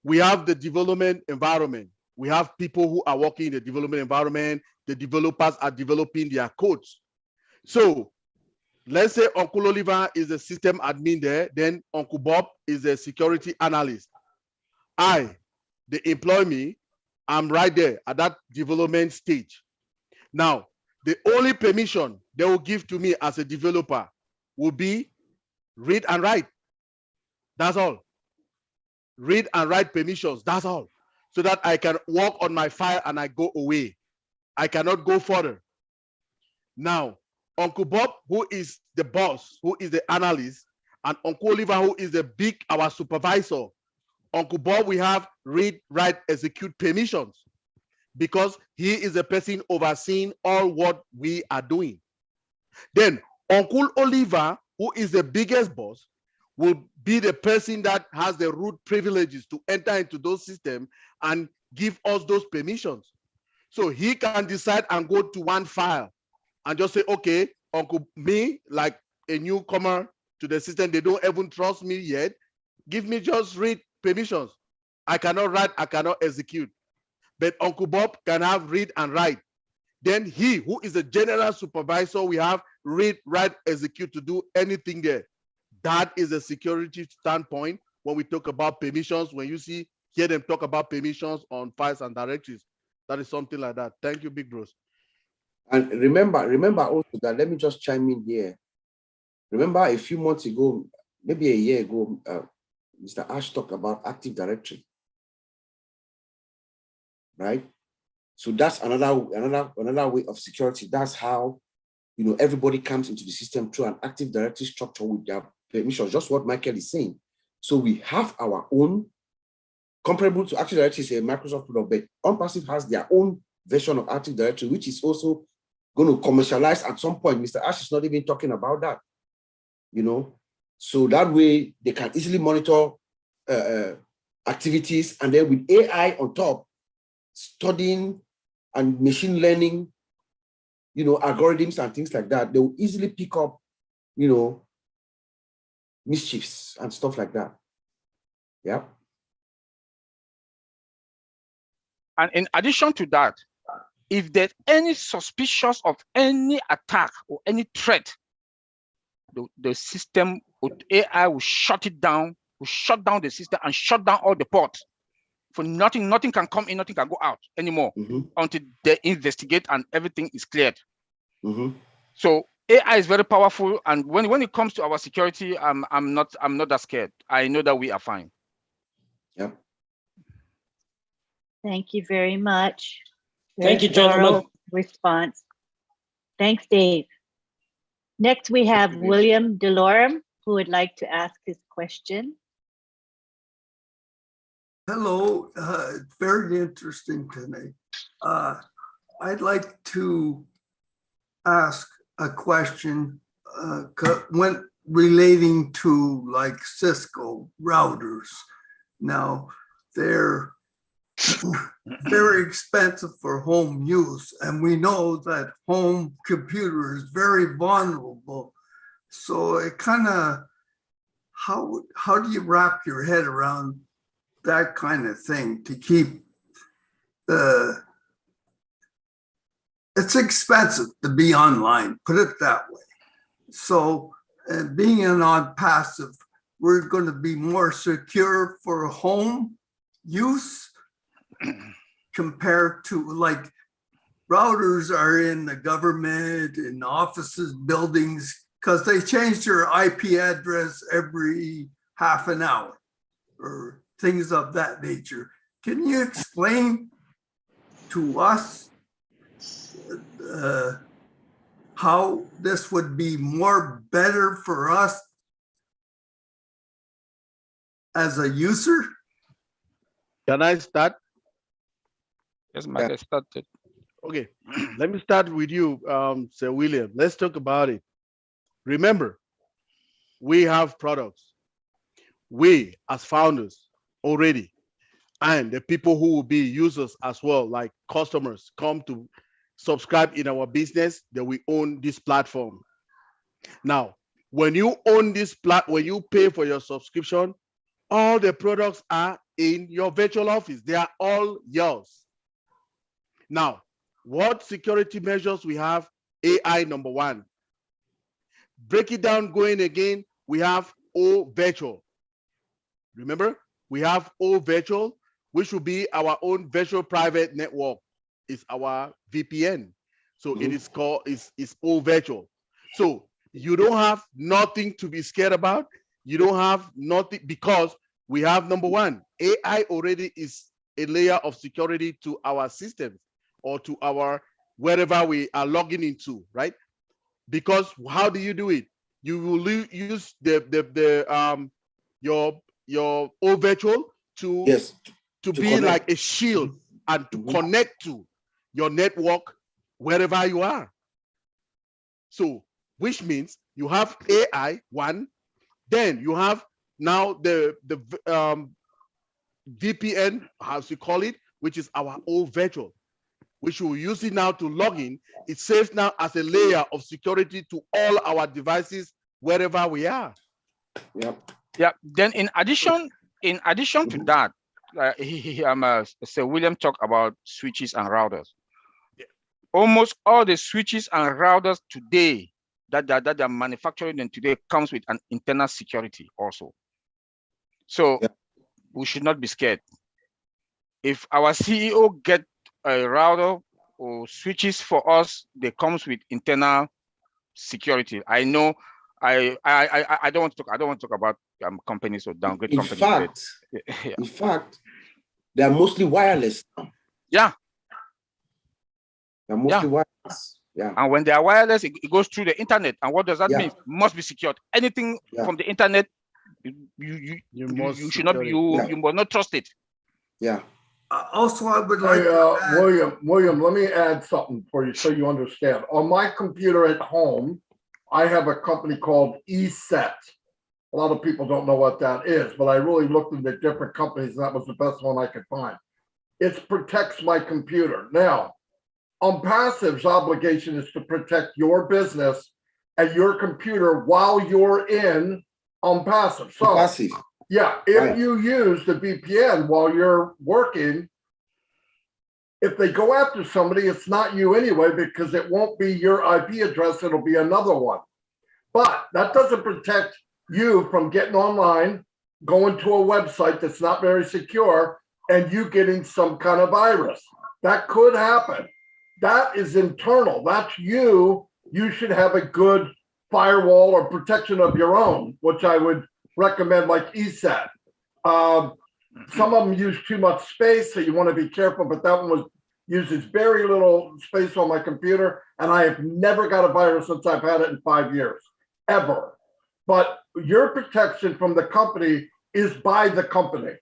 we have the development environment. We have people who are working in the development environment. The developers are developing their codes. So let's say Uncle Oliver is a system admin there, then Uncle Bob is a security analyst. They employ me, I'm right there at that development stage. Now, the only permission they will give to me as a developer will be read and write. That's all. Read and write permissions, that's all. So that I can work on my file and I go away. I cannot go further. Now, Uncle Bob, who is the boss, who is the analyst, and Uncle Oliver, who is our supervisor. Uncle Bob, we have read, write, execute permissions because he is the person overseeing all what we are doing. Then Uncle Oliver, who is the biggest boss, will be the person that has the root privileges to enter into those systems and give us those permissions. So he can decide and go to one file and just say, okay, Uncle, me, like a newcomer to the system, they don't even trust me yet. Give me just read permissions. I cannot write, I cannot execute. But Uncle Bob can have read and write. Then he, who is the general supervisor, we have read, write, execute to do anything there. That is a security standpoint when we talk about permissions. When you hear them talk about permissions on files and directories, that is something like that. Thank you, big bros. And remember also that, let me just chime in here. Remember a few months ago, maybe a year ago, Mr. Ash talked about Active Directory, right? So that's another way of security. That's how, you know, everybody comes into the system through an Active Directory structure with their permissions, just what Michael is saying. So we have our own, comparable to Active Directory is a Microsoft product, but Onpassive has their own version of Active Directory, which is also going to commercialize at some point. Mr. Ash is not even talking about that, you know. So that way they can easily monitor activities, and then with AI on top, studying and machine learning, you know, algorithms and things like that, they will easily pick up, you know, mischiefs and stuff like that. Yeah. And in addition to that, if there's any suspicious of any attack or any threat, the system, AI will shut it down, will shut down the system and shut down all the ports. For nothing can come in, nothing can go out anymore until they investigate and everything is cleared. So AI is very powerful, and when it comes to our security, I'm not that scared. I know that we are fine. Yeah. Thank you very much. Thank you, Very thorough gentlemen. response. Thanks, Dave. Next, we have William Delorme, who would like to ask his question. Hello, very interesting tonight. I'd like to ask a question when relating to like Cisco routers. Now, they're very expensive for home use, and we know that home computer is very vulnerable. So it kind of, how do you wrap your head around that kind of thing to keep it's expensive to be online, put it that way. So being an Onpassive, we're going to be more secure for home use compared to like routers are in the government and offices, buildings, because they change their IP address every half an hour or things of that nature. Can you explain to us how this would be more better for us as a user? Can I start? Yes, Mike, I started. Okay, let me start with you, Sir William. Let's talk about it. Remember, we have products. We, as founders, already, and the people who will be users as well, like customers, come to subscribe in our business, that we own this platform. Now, when you own this when you pay for your subscription, all the products are in your virtual office. They are all yours. Now, what security measures we have? AI number one. Break it down, going again, we have O virtual. Remember, we have O virtual, which will be our own virtual private network. It's our VPN. So it is called, it's O virtual. So you don't have nothing to be scared about. You don't have nothing, because we have number one, AI already is a layer of security to our systems or to our wherever we are logging into, right? Because how do you do it? You will use your O virtual to be connect. like a shield and to connect to your network wherever you are. So, which means you have AI one, then you have now the VPN, how you call it, which is our O virtual, which we'll use it now to log in. It serves now as a layer of security to all our devices wherever we are. Yeah. Then in addition to that, Sir William talked about switches and routers. Almost all the switches and routers today that are manufactured and today comes with an internal security also. So we should not be scared. If our CEO get a router or switches for us, they comes with internal security. I know I don't want to talk about companies or downgrade In companies. fact, Yeah. in fact, they are mostly wireless now. Yeah. They're mostly wireless. Yeah. And when they are wireless, it goes through the internet. And what does that Yeah. mean? Must be secured. Anything from the internet, you should not you must not trust it. Yeah. Also, I would Hey, like to add, William, let me add something for you so you understand. On my computer at home, I have a company called ESET. A lot of people don't know what that is, but I really looked into different companies, and that was the best one I could find. It protects my computer. Now, Onpassive's obligation is to protect your business and your computer while you're in Onpassive. So, Onpassive. yeah, if you use the VPN while you're working, if they go after somebody, it's not you anyway, because it won't be your IP address, it'll be another one. But that doesn't protect you from getting online, going to a website that's not very secure, and you getting some kind of virus. That could happen. That is internal. That's you. You should have a good firewall or protection of your own, which I would recommend, like ESET. Some of them use too much space, so you want to be careful, but that one uses very little space on my computer, and I have never got a virus since I've had it in 5 years, ever. But your protection from the company is by the company.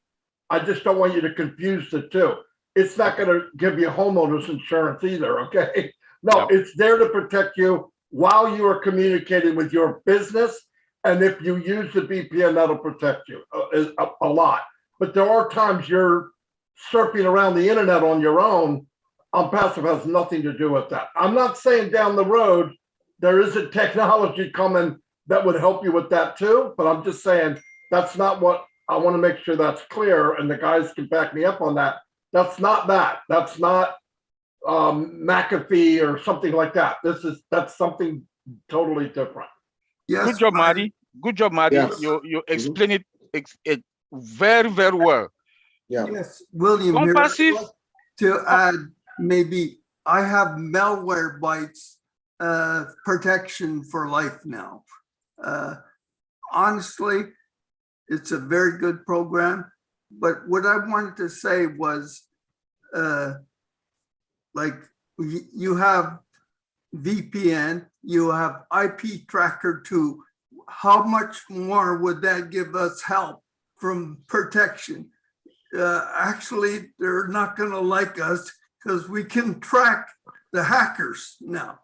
I just don't want you to confuse the two. It's not going to give you homeowners insurance either, okay? No, it's there to protect you while you are communicating with your business. And if you use the VPN, that'll protect you a lot. But there are times you're surfing around the internet on your own. Onpassive has nothing to do with that. I'm not saying down the road there isn't technology coming that would help you with that too, but I'm just saying that's not what I want to make sure that's clear, and the guys can back me up on that. That's not that. That's not McAfee or something like that. That's something totally different. Yes, good job, Marty. Good job, Marty. Yes. You explain it very, very well. Yeah. Yes, William here. Onpassive. I'd like to add, maybe I have malware bytes protection for life now. Honestly, it's a very good program. But what I wanted to say was, like, you have VPN, you have IP tracker too. How much more would that give us help from protection? Actually, they're not going to like us because we can track the hackers now.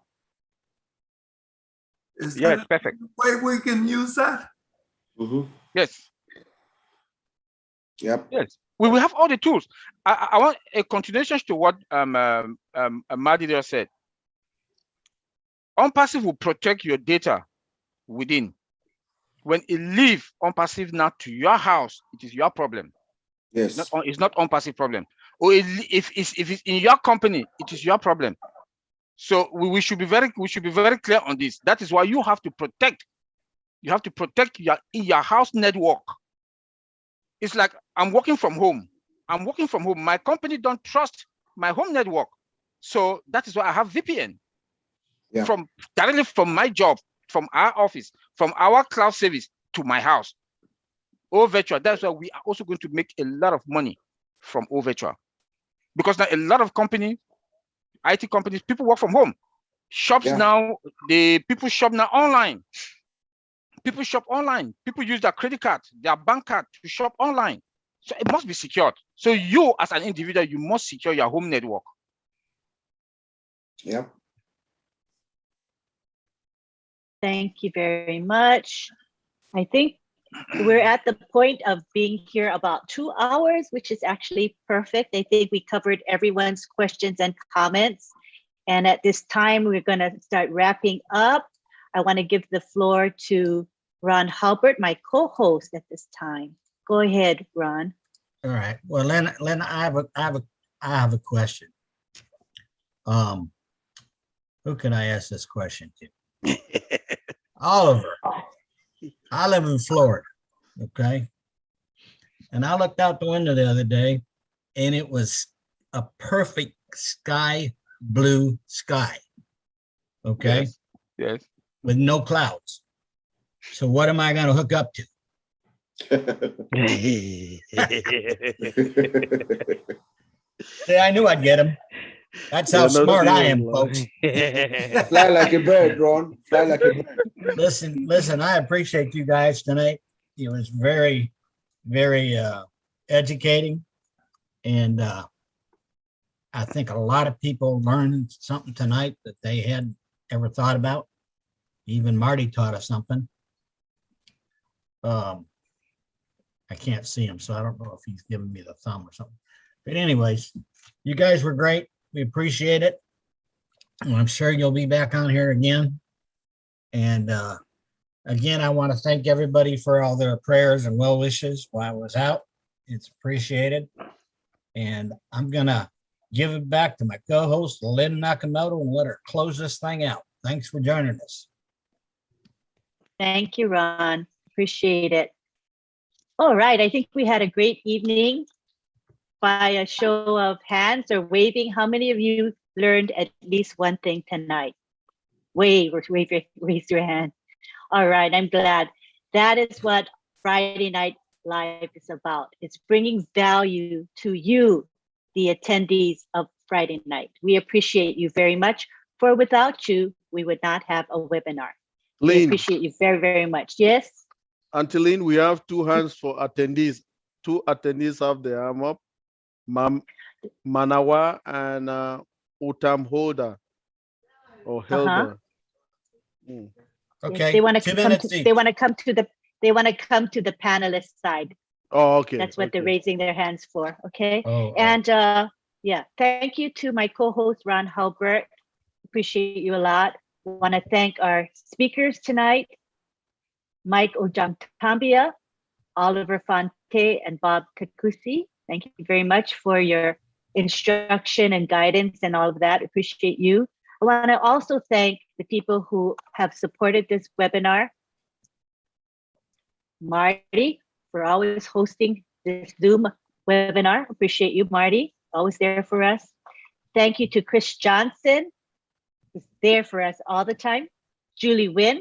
Is that perfect. the way we can use that? Yes. Yep. Yes. We will have all the tools. I want a continuation to what Marty just said. Onpassive will protect your data within. When it leaves Onpassive now to your house, it is your problem. Yes. It's not Onpassive problem. Or if it's in your company, it is your problem. So we should be very clear on this. That is why you have to protect. You have to protect your house network. It's like I'm working from home. My company don't trust my home network. So that is why I have VPN. Yeah. Directly from my job, from our office, from our cloud service to my house. Virtual. That's why we are also going to make a lot of money from virtual. Because now a lot of companies, IT companies, people work from home. Shops now, people shop now online. People shop online. People use their credit card, their bank card to shop online. So it must be secured. So you, as an individual, you must secure your home network. Yeah. Thank you very much. I think we're at the point of being here about 2 hours, which is actually perfect. I think we covered everyone's questions and comments. And at this time, we're going to start wrapping up. I want to give the floor to Ron Halbert, my co-host at this time. Go ahead, Ron. All right. Well, Lynn, I have a question. Who can I ask this question to? Oliver. I live in Florida, okay? And I looked out the window the other day, and it was a perfect blue sky, okay? Yes. With no clouds. So what am I going to hook up to? See, I knew I'd get him. That's how smart I am, folks. Fly like a bird, Ron. Fly like a bird. Listen, I appreciate you guys tonight. It was very, very educating. And I think a lot of people learned something tonight that they hadn't ever thought about. Even Marty taught us something. I can't see him, so I don't know if he's giving me the thumb or something. But anyways, you guys were great. We appreciate it. And I'm sure you'll be back on here again. And again, I want to thank everybody for all their prayers and well wishes while I was out. It's appreciated. And I'm going to give it back to my co-host, Lynn Nakamoto, and let her close this thing out. Thanks for joining us. Thank you, Ron. Appreciate it. All right. I think we had a great evening. By a show of hands or waving, how many of you learned at least one thing tonight? Raise your hand. All right, I'm glad. That is what Friday Night Live is about. It's bringing value to you, the attendees of Friday night. We appreciate you very much. For without you, we would not have a webinar. Lynn, we appreciate you very, very much. Yes? Auntie Lynn, we have 2 hands for attendees. 2 attendees have their arm up. Manawa and Utam Holder or Helder. Okay. They want to come to the panelist side. Oh, okay. That's what they're raising their hands for. Okay. Oh, and yeah, thank you to my co-host Ron Halbert. Appreciate you a lot. Want to thank our speakers tonight, Mike Ojangtambia, Oliver Fonte, and Bob Kakusi. Thank you very much for your instruction and guidance and all of that. Appreciate you. I want to also thank the people who have supported this webinar. Marty, for always hosting this Zoom webinar. Appreciate you, Marty. Always there for us. Thank you to Chris Johnson, who's there for us all the time. Julie Wynn,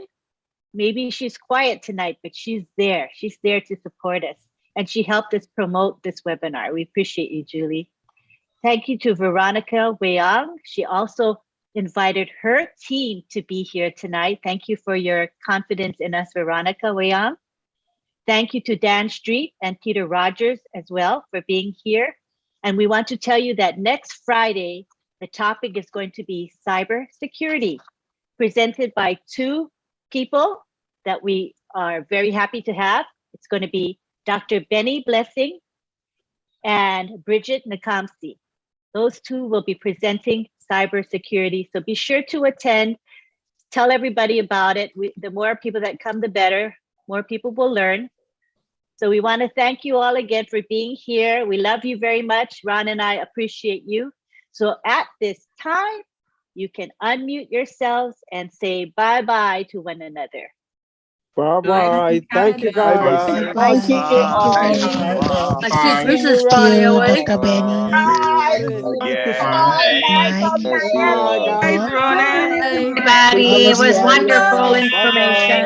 maybe she's quiet tonight, but she's there. She's there to support us. And she helped us promote this webinar. We appreciate you, Julie. Thank you to Veronica Weang. She also invited her team to be here tonight. Thank you for your confidence in us, Veronica Weang. Thank you to Dan Street and Peter Rogers as well for being here. And we want to tell you that next Friday, the topic is going to be cybersecurity, presented by 2 people that we are very happy to have. It's going to be Dr. Benny Blessing and Bridget Nakamsi. Those 2 will be presenting cybersecurity. So be sure to attend. Tell everybody about it. The more people that come, the better. More people will learn. So we want to thank you all again for being here. We love you very much. Ron and I appreciate you. So at this time, you can unmute yourselves and say bye-bye to one another. Bye-bye. Thank you, guys. Thank you. Mrs. T, Dr. Benny. Everybody, it was wonderful information.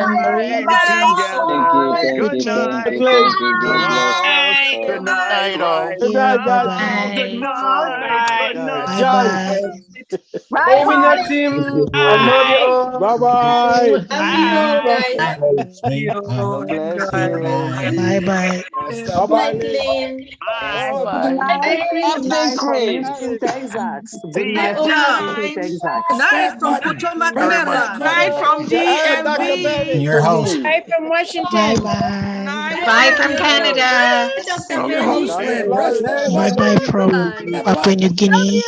Good night. Good night, guys. Bye, team. Bye-bye. Bye-bye. Night from Potomac, Maryland. Night from DMV. Your host. Bye from Washington. Bye-bye. Bye from Canada. Bye-bye from Papua New Guinea.